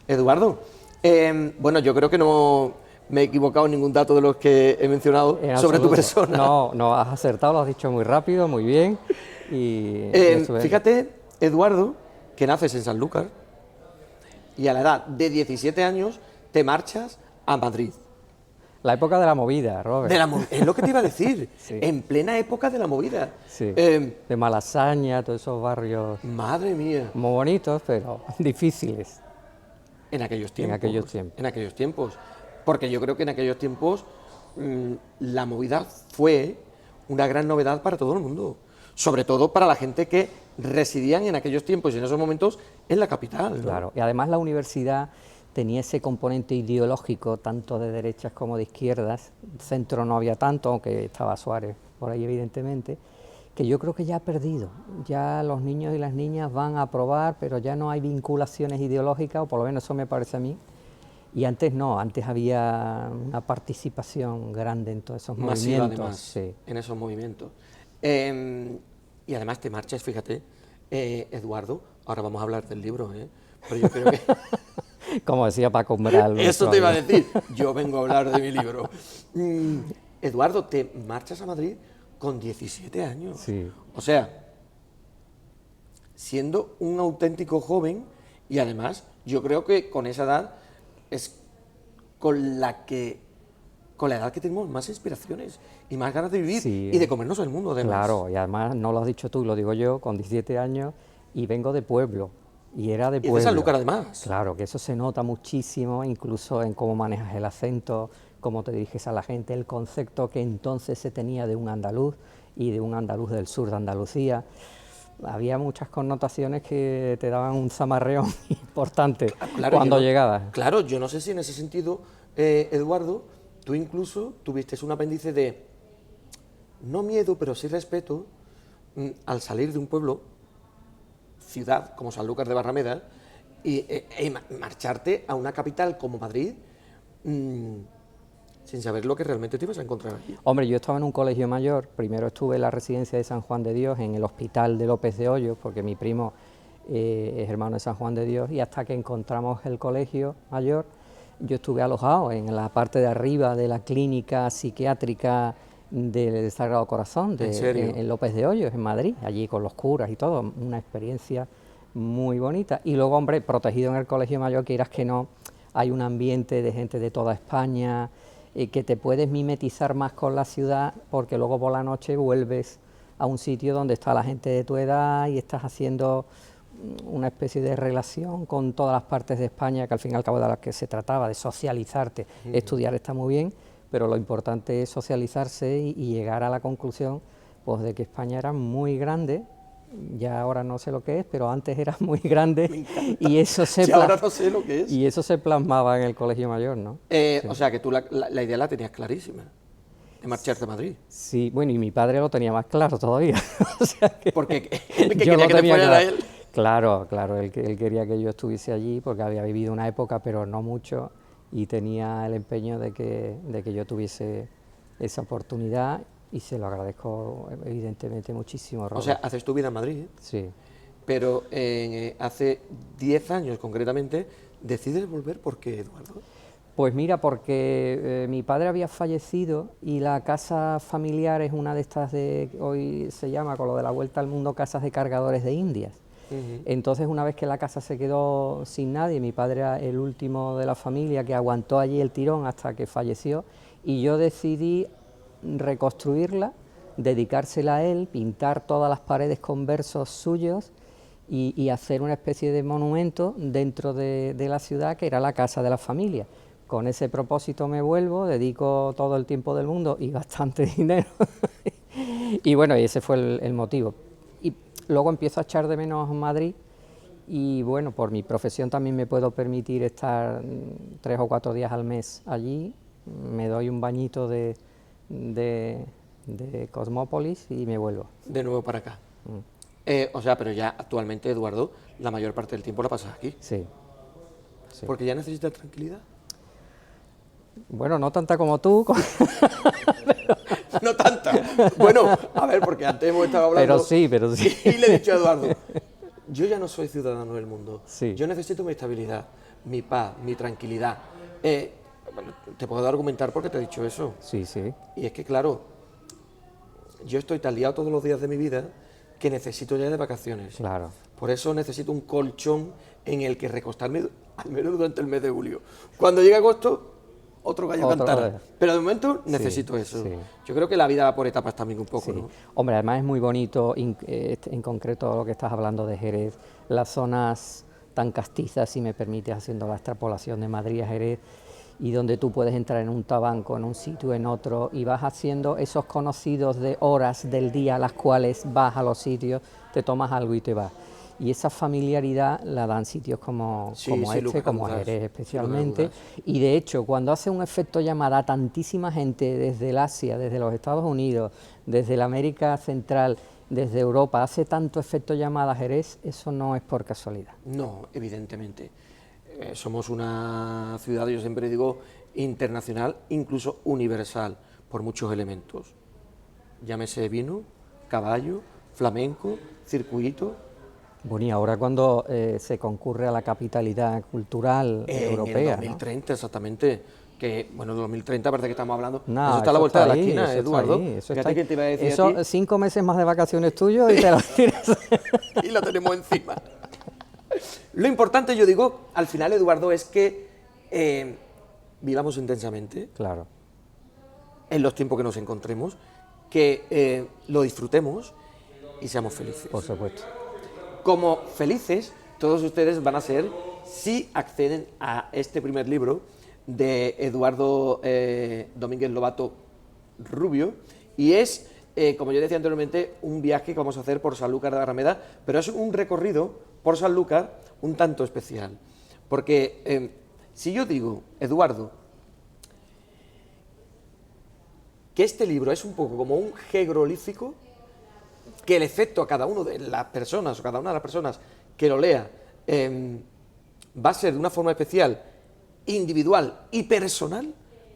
Eduardo, bueno, yo creo que no me he equivocado en ningún dato de los que he mencionado sobre tu persona. No, has acertado, lo has dicho muy rápido, muy bien. Fíjate, Eduardo, que naces en Sanlúcar y a la edad de 17 años te marchas a Madrid. La época de la movida, Robert. Es lo que te iba a decir, Sí. en plena época de la movida. Sí. De Malasaña, todos esos barrios Madre mía, muy bonitos, pero difíciles. en aquellos tiempos. En aquellos tiempos. En aquellos tiempos. Porque yo creo que en aquellos tiempos la movida fue una gran novedad para todo el mundo. Sobre todo para la gente que residían en aquellos tiempos y en esos momentos en la capital, ¿no? Claro, y además la universidad tenía ese componente ideológico, tanto de derechas como de izquierdas. Centro no había tanto, aunque estaba Suárez por ahí evidentemente, que yo creo que ya ha perdido. Ya los niños y las niñas van a aprobar, pero ya no hay vinculaciones ideológicas, o por lo menos eso me parece a mí. Y antes no, antes había una participación grande en todos esos Masiva, movimientos. además, Sí. en esos movimientos. Y además te marchas, fíjate, Eduardo, ahora vamos a hablar del libro, pero yo creo que... Como decía Paco Umbral. Eso te iba a decir, yo vengo a hablar de mi libro. Eduardo, te marchas a Madrid con 17 años. Sí. O sea, siendo un auténtico joven, y además yo creo que con esa edad es con la edad que tenemos más inspiraciones y más ganas de vivir Sí. y de comernos el mundo, además. Claro, y además no lo has dicho tú, lo digo yo, con 17 años, y vengo de pueblo, y era de Y pueblo. de Sanlúcar, además. Claro, que eso se nota muchísimo, incluso en cómo manejas el acento, cómo te diriges a la gente, el concepto que entonces se tenía de un andaluz y de un andaluz del sur de Andalucía. Había muchas connotaciones que te daban un zamarreón importante Claro, cuando yo no- llegabas. Claro, yo no sé si en ese sentido, Eduardo, tú incluso tuviste un apéndice de, no miedo, pero sí respeto, al salir de un pueblo, ciudad como Sanlúcar de Barrameda, y marcharte a una capital como Madrid, sin saber lo que realmente te ibas a encontrar aquí. Hombre, yo estaba en un colegio mayor, primero estuve en la residencia de San Juan de Dios, en el hospital de López de Hoyos, porque mi primo es hermano de San Juan de Dios, y hasta que encontramos el colegio mayor, yo estuve alojado en la parte de arriba de la clínica psiquiátrica del Sagrado Corazón, ¿En serio? en López de Hoyos, en Madrid, allí con los curas y todo, una experiencia muy bonita. Y luego, hombre, protegido en el colegio mayor, quieras que no, hay un ambiente de gente de toda España, que te puedes mimetizar más con la ciudad, porque luego por la noche vuelves a un sitio donde está la gente de tu edad y estás haciendo una especie de relación con todas las partes de España, que al fin y al cabo de las que se trataba, de socializarte. Estudiar está muy bien, pero lo importante es socializarse y llegar a la conclusión pues, de que España era muy grande. Ya ahora no sé lo que es, pero antes era muy grande y eso se Sí, ahora no sé lo que es. y eso se plasmaba en el colegio mayor, ¿no? O sea, que tú la idea la tenías clarísima, de marcharte a Madrid. Sí, bueno, y mi padre lo tenía más claro todavía. O sea que Porque yo quería lo que te tenía fuera claro. él. Claro, él quería que yo estuviese allí porque había vivido una época, pero no mucho, y tenía el empeño de que yo tuviese esa oportunidad, y se lo agradezco evidentemente muchísimo, Robert. O sea, haces tu vida en Madrid, Sí. pero hace 10 años concretamente decides volver. ¿Por qué, Eduardo? Pues mira, porque mi padre había fallecido y la casa familiar es una de estas hoy se llama, con lo de la vuelta al mundo, casas de cargadores de Indias. Entonces, una vez que la casa se quedó sin nadie, mi padre era el último de la familia que aguantó allí el tirón hasta que falleció, y yo decidí reconstruirla, dedicársela a él, pintar todas las paredes con versos suyos y hacer una especie de monumento dentro de la ciudad, que era la casa de la familia, Con ese propósito me vuelvo, dedico todo el tiempo del mundo y bastante dinero. Y bueno, y ese fue el motivo. Y luego empiezo a echar de menos Madrid y bueno, por mi profesión también me puedo permitir estar 3 o 4 días al mes allí, me doy un bañito de Cosmópolis y me vuelvo. De nuevo para acá. O sea, pero ya actualmente, Eduardo, la mayor parte del tiempo la pasas aquí. Sí. Sí. Porque ya necesitas tranquilidad. Bueno, no tanta como tú. No tanta. Bueno, a ver, porque antes hemos estado hablando. Pero sí. Y le he dicho a Eduardo, yo ya no soy ciudadano del mundo. Sí. Yo necesito mi estabilidad, mi paz, mi tranquilidad. Bueno, te puedo argumentar porque te he dicho eso. Sí, sí. Y es que, claro, yo estoy tan liado todos los días de mi vida que necesito ya de vacaciones. Claro. Por eso necesito un colchón en el que recostarme al menos durante el mes de julio. Cuando llegue agosto, otro gallo cantará. Pero de momento necesito eso. Sí. Yo creo que la vida va por etapas también un poco, Sí. ¿no? Hombre, además es muy bonito, en concreto lo que estás hablando de Jerez, las zonas tan castizas, si me permites, haciendo la extrapolación de Madrid a Jerez, y donde tú puedes entrar en un tabanco, en un sitio, en otro, y vas haciendo esos conocidos de horas del día a las cuales vas a los sitios, te tomas algo y te vas. Y esa familiaridad la dan sitios como este, como Jerez especialmente. Y de hecho, cuando hace un efecto llamada a tantísima gente desde el Asia, desde los Estados Unidos, desde la América Central, desde Europa, hace tanto efecto llamada a Jerez, eso no es por casualidad. No, evidentemente. Somos una ciudad, yo siempre digo, internacional, incluso universal, por muchos elementos. Llámese vino, caballo, flamenco, circuito. Bueno, y ahora cuando se concurre a la capitalidad cultural europea, En el 2030, ¿no? Exactamente. Que, bueno, 2030 parece que estamos hablando. No, eso está a la vuelta de la ahí, esquina, Eduardo. Eso Fíjate que te iba a decir eso, a ti, 5 meses más de vacaciones tuyos y te lo tienes. y la tenemos encima. Lo importante, yo digo, al final, Eduardo, es que vivamos intensamente. Claro. En los tiempos que nos encontremos, que lo disfrutemos y seamos felices. Por supuesto. Como felices, todos ustedes van a ser si acceden a este primer libro de Eduardo Domínguez Lobato Rubio, y es, como yo decía anteriormente, un viaje que vamos a hacer por Sanlúcar de Barrameda, pero es un recorrido por Sanlúcar un tanto especial, porque si yo digo, Eduardo, que este libro es un poco como un jeroglífico, que el efecto a cada una de las personas o cada una de las personas que lo lea va a ser de una forma especial, individual y personal,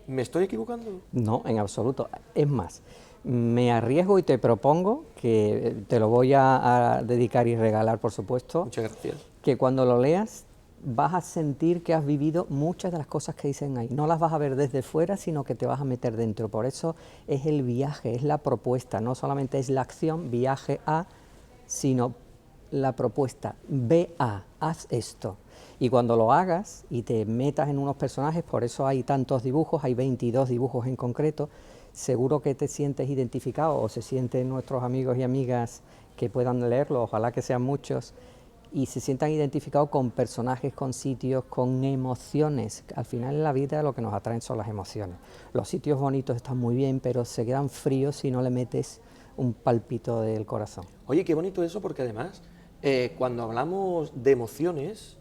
¿me estoy equivocando? No, en absoluto. Es más, me arriesgo y te propongo, que te lo voy a dedicar y regalar, por supuesto. Muchas gracias. Que cuando lo leas vas a sentir que has vivido muchas de las cosas que dicen ahí. No las vas a ver desde fuera, sino que te vas a meter dentro. Por eso es el viaje, es la propuesta. No solamente es la acción, viaje a, sino la propuesta. Ve a, haz esto. Y cuando lo hagas y te metas en unos personajes, por eso hay tantos dibujos, hay 22 dibujos en concreto, seguro que te sientes identificado, o se sienten nuestros amigos y amigas que puedan leerlo, ojalá que sean muchos, y se sientan identificados con personajes, con sitios, con emociones. Al final en la vida lo que nos atraen son las emociones. Los sitios bonitos están muy bien, pero se quedan fríos si no le metes un pálpito del corazón. Oye, qué bonito eso, porque además, cuando hablamos de emociones,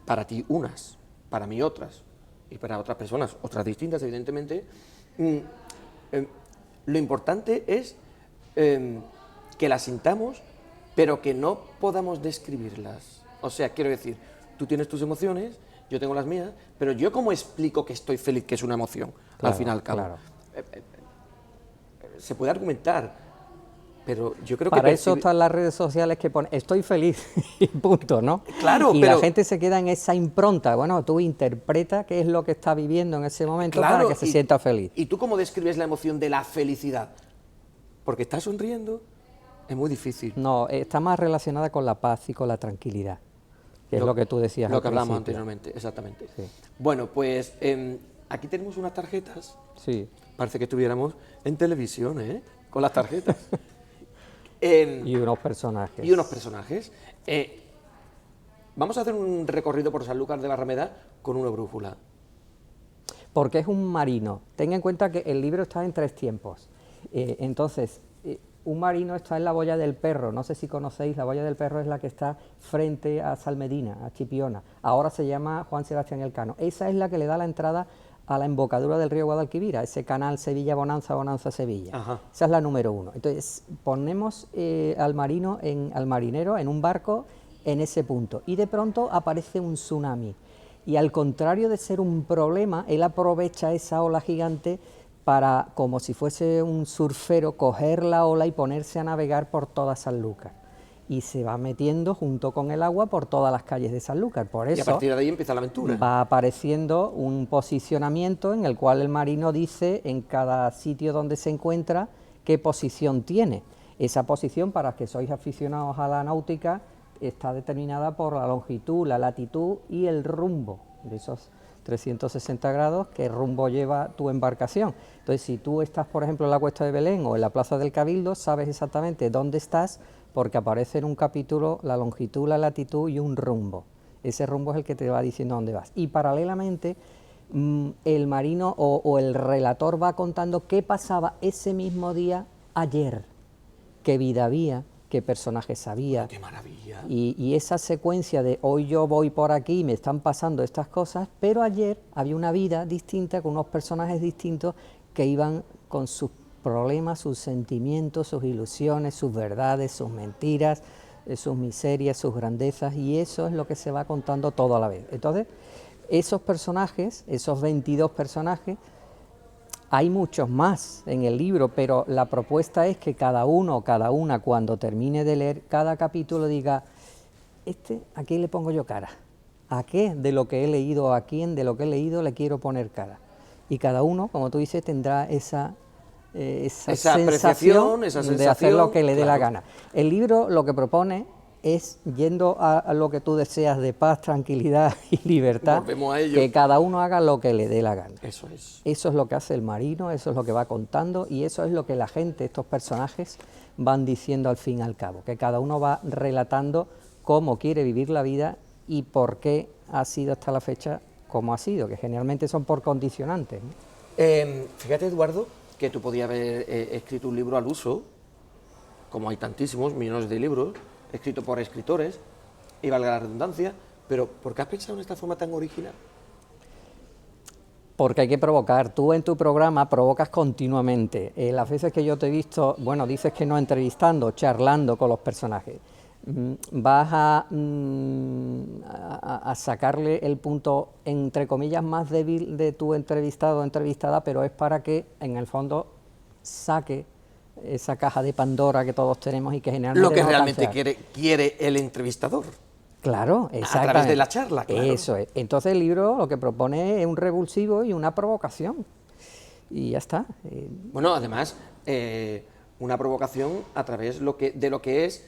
para ti unas, para mí otras, y para otras personas, otras distintas, evidentemente, lo importante es que las sintamos, pero que no podamos describirlas. O sea, quiero decir, tú tienes tus emociones, yo tengo las mías, pero yo ¿cómo explico que estoy feliz, que es una emoción, claro, al fin y al cabo? Claro. Se puede argumentar, pero yo creo para que... eso están las redes sociales que ponen, estoy feliz, y punto, ¿no? Claro, y pero... la gente se queda en esa impronta, bueno, tú interpreta qué es lo que está viviendo en ese momento, claro, para que se sienta feliz. ¿Y tú cómo describes la emoción de la felicidad? Porque estás sonriendo, es muy difícil. No, está más relacionada con la paz y con la tranquilidad, que es lo que tú decías Lo al que hablamos principio. anteriormente, exactamente. Sí. Bueno, pues aquí tenemos unas tarjetas. Sí. Parece que estuviéramos en televisión, ¿eh? Con las tarjetas. Y unos personajes. Y unos personajes. Vamos a hacer un recorrido por Sanlúcar de Barrameda con una brújula. Porque es un marino. Ten en cuenta que el libro está en 3 tiempos. Entonces, un marino está en la Boya del Perro. No sé si conocéis, la Boya del Perro es la que está frente a Salmedina, a Chipiona. Ahora se llama Juan Sebastián Elcano. Esa es la que le da la entrada a la embocadura del río Guadalquivir, ese canal Sevilla-Bonanza, Bonanza-Sevilla. Ajá. Esa es la número 1. Entonces, ponemos al marinero en un barco en ese punto y de pronto aparece un tsunami. Y al contrario de ser un problema, él aprovecha esa ola gigante para, como si fuese un surfero, coger la ola y ponerse a navegar por toda Sanlúcar. Y se va metiendo junto con el agua por todas las calles de Sanlúcar. Por eso Y a partir de ahí empieza la aventura. va apareciendo un posicionamiento en el cual el marino dice en cada sitio donde se encuentra qué posición tiene. Esa posición, para que sois aficionados a la náutica, está determinada por la longitud, la latitud y el rumbo de esos 360 grados, qué rumbo lleva tu embarcación. Entonces, si tú estás, por ejemplo, en la Cuesta de Belén o en la Plaza del Cabildo, sabes exactamente dónde estás, porque aparece en un capítulo la longitud, la latitud y un rumbo. Ese rumbo es el que te va diciendo dónde vas. Y paralelamente, el marino o el relator va contando qué pasaba ese mismo día ayer, qué vida había, qué personajes había. ¡Qué maravilla! Y esa secuencia de hoy yo voy por aquí y me están pasando estas cosas, pero ayer había una vida distinta con unos personajes distintos que iban con sus problemas, sus sentimientos, sus ilusiones, sus verdades, sus mentiras, sus miserias, sus grandezas, y eso es lo que se va contando todo a la vez. Entonces, esos personajes, esos 22 personajes, hay muchos más en el libro, pero la propuesta es que cada uno o cada una, cuando termine de leer cada capítulo, diga, ¿a qué le pongo yo cara? ¿A qué de lo que he leído, a quién de lo que he leído le quiero poner cara? Y cada uno, como tú dices, tendrá esa apreciación, sensación esa de sensación, hacer lo que le dé la claro. gana. El libro lo que propone es, yendo a lo que tú deseas de paz, tranquilidad y libertad, Volvemos a ello. que cada uno haga lo que le dé la gana. Eso es. Eso es lo que hace el marino, eso es lo que va contando y eso es lo que la gente, estos personajes, van diciendo al fin y al cabo, que cada uno va relatando cómo quiere vivir la vida y por qué ha sido hasta la fecha como ha sido, que generalmente son por condicionantes, ¿no? Fíjate, Eduardo, que tú podías haber escrito un libro al uso, como hay tantísimos, millones de libros, escritos por escritores, y valga la redundancia, pero ¿por qué has pensado en esta forma tan original? Porque hay que provocar. Tú en tu programa provocas continuamente. Las veces que yo te he visto, bueno, dices que no entrevistando, charlando con los personajes, vas a sacarle el punto, entre comillas, más débil de tu entrevistado o entrevistada, pero es para que, en el fondo, saque esa caja de Pandora que todos tenemos y que generalmente Lo que no realmente alcanza. quiere el entrevistador. Claro, exactamente. A través de la charla, claro. Eso es. Entonces el libro lo que propone es un revulsivo y una provocación. Y ya está. Bueno, además, una provocación a través de lo que es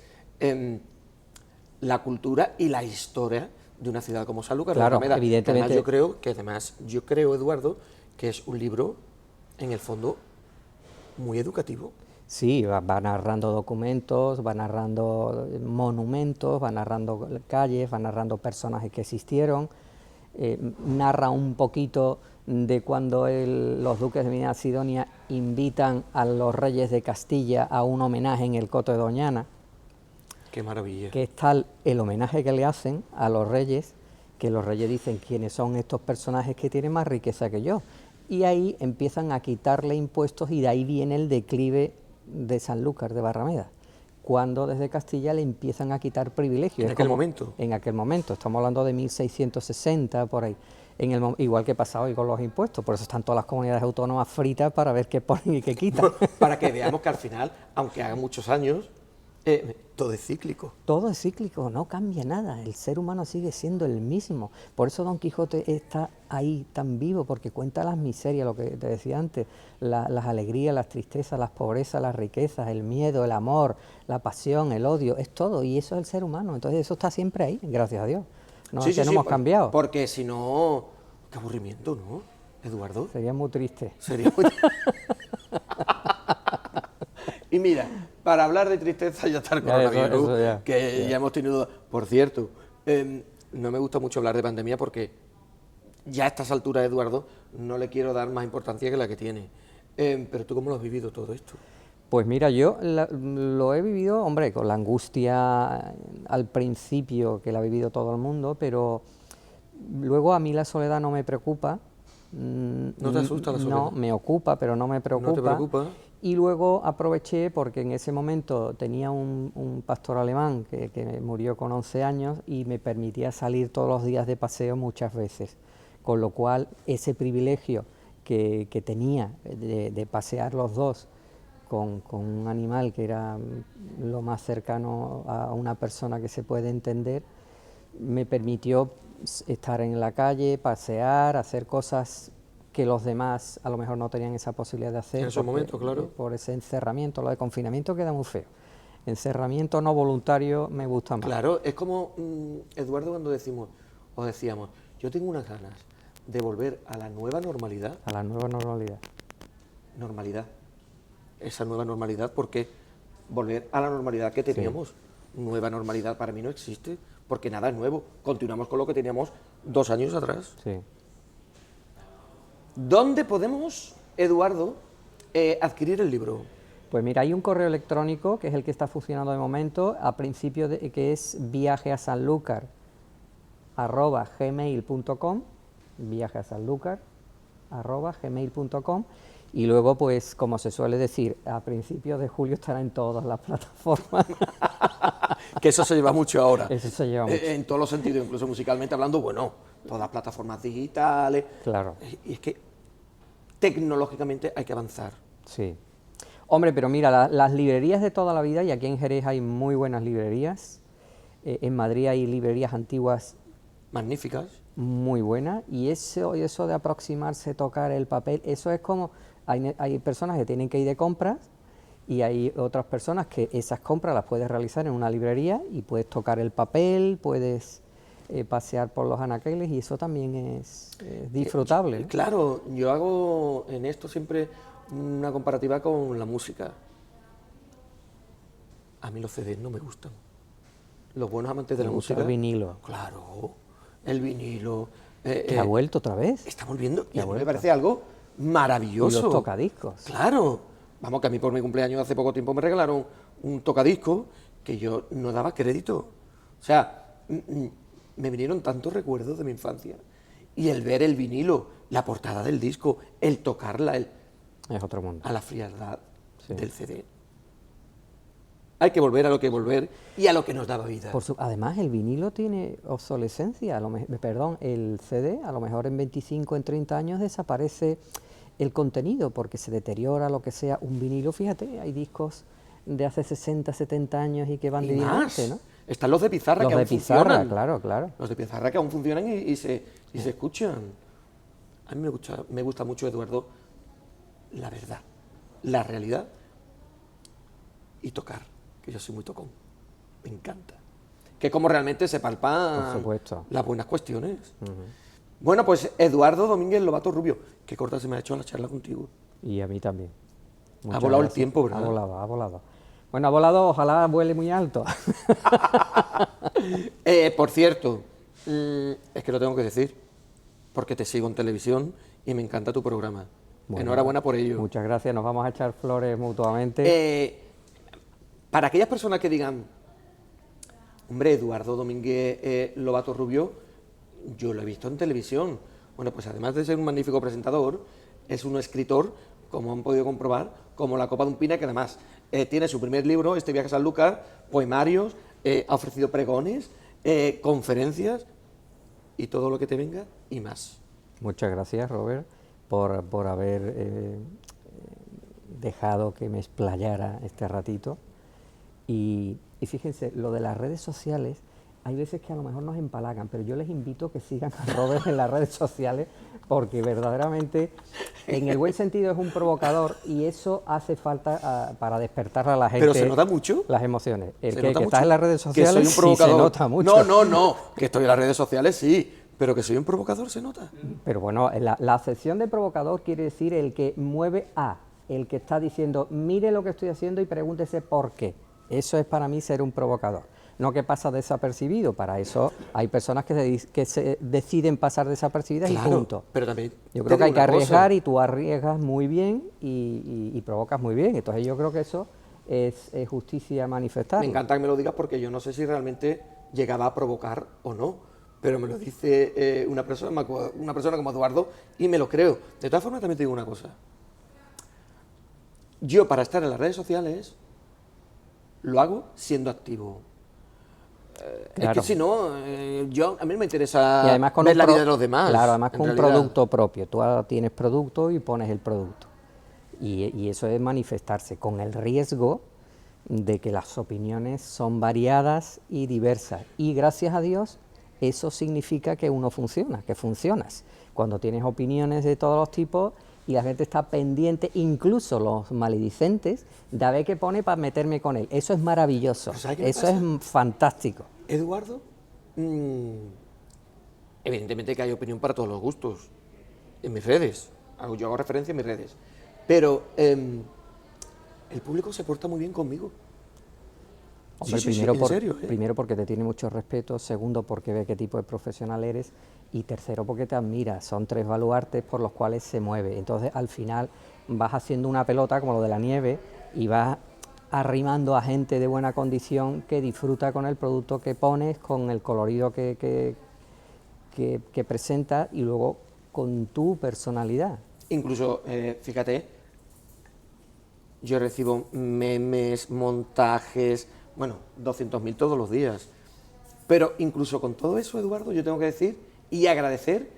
la cultura y la historia de una ciudad como Sanlúcar de Claro, Barrameda. evidentemente. Yo creo, Eduardo, que es un libro, en el fondo, muy educativo. Sí, va narrando documentos, va narrando monumentos, va narrando calles, va narrando personajes que existieron, narra un poquito de cuando los duques de Medina Sidonia invitan a los reyes de Castilla a un homenaje en el Coto de Doñana. ¡Qué maravilla! Que es tal el homenaje que le hacen a los reyes, que los reyes dicen quiénes son estos personajes que tienen más riqueza que yo. Y ahí empiezan a quitarle impuestos y de ahí viene el declive de Sanlúcar de Barrameda, cuando desde Castilla le empiezan a quitar privilegios. En aquel momento. En aquel momento, estamos hablando de 1660, por ahí. Igual que pasa hoy con los impuestos, por eso están todas las comunidades autónomas fritas para ver qué ponen y qué quitan. Para que veamos que al final, aunque haga muchos años, todo es cíclico. Todo es cíclico, no cambia nada, el ser humano sigue siendo el mismo. Por eso Don Quijote está ahí tan vivo, porque cuenta las miserias, lo que te decía antes, las alegrías, las tristezas, las pobrezas, las riquezas, el miedo, el amor, la pasión, el odio, es todo, y eso es el ser humano. Entonces eso está siempre ahí, gracias a Dios. No, Sí, es que no hemos cambiado. Porque si no, qué aburrimiento, ¿no, Eduardo? Sería muy triste. Sería muy... Y mira, para hablar de tristeza ya está el coronavirus, eso ya. que ya hemos tenido... Por cierto, no me gusta mucho hablar de pandemia porque ya a estas alturas, Eduardo, no le quiero dar más importancia que la que tiene. Pero ¿tú cómo lo has vivido todo esto? Pues mira, yo lo he vivido, hombre, con la angustia al principio que la ha vivido todo el mundo, pero luego a mí la soledad no me preocupa. ¿No te asusta la soledad? No, me ocupa, pero no me preocupa. ¿No te preocupa? Y luego aproveché porque en ese momento tenía un pastor alemán que murió con 11 años y me permitía salir todos los días de paseo muchas veces, con lo cual ese privilegio que tenía de pasear los dos con un animal que era lo más cercano a una persona que se puede entender, me permitió estar en la calle, pasear, hacer cosas que los demás a lo mejor no tenían esa posibilidad de hacer. En esos momentos, claro. Por ese encerramiento, lo de confinamiento queda muy feo. Encerramiento no voluntario me gusta más. Claro, es como, Eduardo, cuando decíamos, yo tengo unas ganas de volver a la nueva normalidad. A la nueva normalidad. Normalidad. Esa nueva normalidad, porque volver a la normalidad que teníamos. Sí. Nueva normalidad para mí no existe, porque nada es nuevo. Continuamos con lo que teníamos 2 años atrás. Sí. ¿Dónde podemos, Eduardo, adquirir el libro? Pues mira, hay un correo electrónico que es el que está funcionando de momento, a principio que es viajeasanlucar@gmail.com, viajeasanlucar@gmail.com, y luego, pues, como se suele decir, a principios de julio estará en todas las plataformas. Que eso se lleva mucho ahora. Eso se lleva mucho. En todos los sentidos, incluso musicalmente hablando, bueno, todas las plataformas digitales. Claro. Y es que tecnológicamente hay que avanzar. Sí. Hombre, pero mira, las librerías de toda la vida, y aquí en Jerez hay muy buenas librerías, en Madrid hay librerías antiguas magníficas, muy buenas, y eso de aproximarse, tocar el papel, eso es como, hay personas que tienen que ir de compras, y hay otras personas que esas compras las puedes realizar en una librería, y puedes tocar el papel, puedes pasear por los anaqueles, y eso también es disfrutable, ¿no? Claro, yo hago en esto siempre una comparativa con la música. A mí los CDs no me gustan. Los buenos amantes de la música. El vinilo. Claro, el vinilo. ¿Que ha vuelto otra vez? Está volviendo y a mí me parece algo maravilloso. Y los tocadiscos. Claro. Vamos, que a mí por mi cumpleaños hace poco tiempo me regalaron un tocadisco que yo no daba crédito. O sea, me vinieron tantos recuerdos de mi infancia. Y el ver el vinilo, la portada del disco, el tocarla, es otro mundo. A la frialdad del CD. Hay que volver a lo que volver y a lo que nos daba vida. Además, el vinilo tiene obsolescencia. Perdón, el CD, a lo mejor en 25, en 30 años desaparece el contenido porque se deteriora, lo que sea. Un vinilo, fíjate, hay discos de hace 60, 70 años y que van de diamante, ¿no? Están los de pizarra que aún funcionan. Claro. Los de pizarra que aún funcionan y se escuchan. A mí me gusta mucho, Eduardo, la verdad, la realidad y tocar, que yo soy muy tocón, me encanta. Que como realmente se palpan las buenas cuestiones. Bueno, pues Eduardo Domínguez Lobato Rubio, qué corta se me ha hecho la charla contigo. Y a mí también. Ha volado el tiempo, ¿verdad? Ha volado. Bueno, ha volado, ojalá vuele muy alto. Por cierto, es que lo tengo que decir, porque te sigo en televisión y me encanta tu programa. Bueno, enhorabuena por ello. Muchas gracias, nos vamos a echar flores mutuamente. Para aquellas personas que digan, hombre, Eduardo Domínguez Lobato Rubio, yo lo he visto en televisión. Bueno, pues además de ser un magnífico presentador, es un escritor, como han podido comprobar, como la copa de un pino, que además tiene su primer libro, Este viaje a Sanlúcar, poemarios, ha ofrecido pregones, conferencias y todo lo que te venga y más. Muchas gracias, Robert, por haber dejado que me explayara este ratito. Y fíjense, lo de las redes sociales, hay veces que a lo mejor nos empalagan, pero yo les invito a que sigan a Robert en las redes sociales, porque verdaderamente, en el buen sentido, es un provocador y eso hace falta para despertar a la gente. Pero se nota mucho. Las emociones. El que estás en las redes sociales, que soy un provocador. Sí se nota mucho. No, que estoy en las redes sociales, sí, pero que soy un provocador se nota. Pero bueno, la acepción de provocador quiere decir el que mueve el que está diciendo, mire lo que estoy haciendo y pregúntese por qué. Eso es para mí ser un provocador. no que pasa desapercibido. Para eso hay personas que se deciden pasar desapercibidas y punto. Pero también yo creo que hay que una cosa. arriesgar y tú arriesgas muy bien y provocas muy bien. Entonces yo creo que eso es justicia manifestar. Me encanta que me lo digas porque yo no sé si realmente llegaba a provocar o no, pero me lo dice una persona como Eduardo y me lo creo. De todas formas también te digo una cosa. Yo para estar en las redes sociales lo hago siendo activo. Claro. Es que si no, a mí no me interesa Y además con ver la vida de los demás. Claro, además en con un realidad. producto propio. Tú ahora tienes producto y pones el producto. Y eso es manifestarse con el riesgo de que las opiniones son variadas y diversas. Y gracias a Dios, eso significa que uno funciona, que funcionas. Cuando tienes opiniones de todos los tipos y la gente está pendiente, incluso los maledicentes, de a ver qué pone para meterme con él. Eso es maravilloso, Pues, ¿sabes qué me eso pasa? es fantástico. Eduardo, evidentemente que hay opinión para todos los gustos en mis redes. Yo hago referencia en mis redes. Pero el público se porta muy bien conmigo. Hombre, Sí, en serio, primero porque te tiene mucho respeto, segundo porque ve qué tipo de profesional eres y tercero porque te admira. Son 3 baluartes por los cuales se mueve. Entonces al final vas haciendo una pelota como lo de la nieve y vas arrimando a gente de buena condición que disfruta con el producto que pones, con el colorido que presentas y luego con tu personalidad. Incluso, fíjate, yo recibo memes, montajes, bueno, 200.000 todos los días. Pero incluso con todo eso, Eduardo, yo tengo que decir y agradecer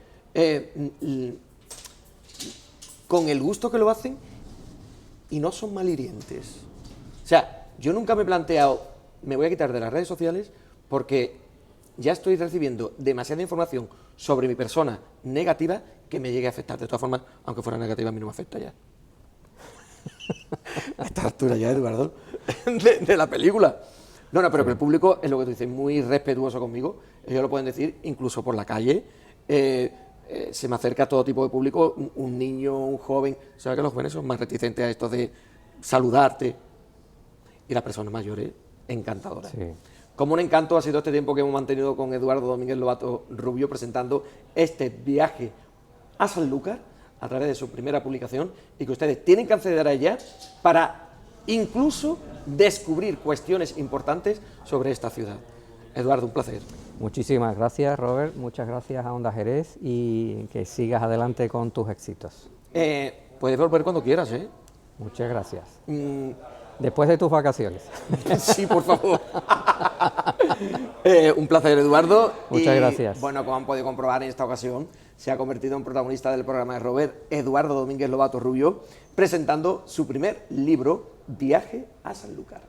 con el gusto que lo hacen y no son malhirientes. O sea, yo nunca me he planteado, me voy a quitar de las redes sociales porque ya estoy recibiendo demasiada información sobre mi persona negativa que me llegue a afectar. De todas formas, aunque fuera negativa, a mí no me afecta ya. A esta altura ya, Eduardo, de la película. No, pero que el público, es lo que tú dices, muy respetuoso conmigo. Ellos lo pueden decir incluso por la calle. Se me acerca todo tipo de público, un niño, un joven. ¿Sabes que los jóvenes son más reticentes a esto de saludarte? Y las personas mayores, encantadoras. Sí. Como un encanto ha sido este tiempo que hemos mantenido con Eduardo Domínguez Lobato Rubio presentando este viaje a Sanlúcar a través de su primera publicación y que ustedes tienen que acceder a ella para incluso descubrir cuestiones importantes sobre esta ciudad. Eduardo, un placer. Muchísimas gracias, Robert, muchas gracias a Onda Jerez y que sigas adelante con tus éxitos. Puedes volver cuando quieras, ¿eh? Muchas gracias. Después de tus vacaciones. Sí, por favor. Un placer, Eduardo. Muchas gracias. Bueno, como han podido comprobar en esta ocasión, se ha convertido en protagonista del programa de Robert, Eduardo Domínguez Lobato Rubio, presentando su primer libro, Viaje a Sanlúcar.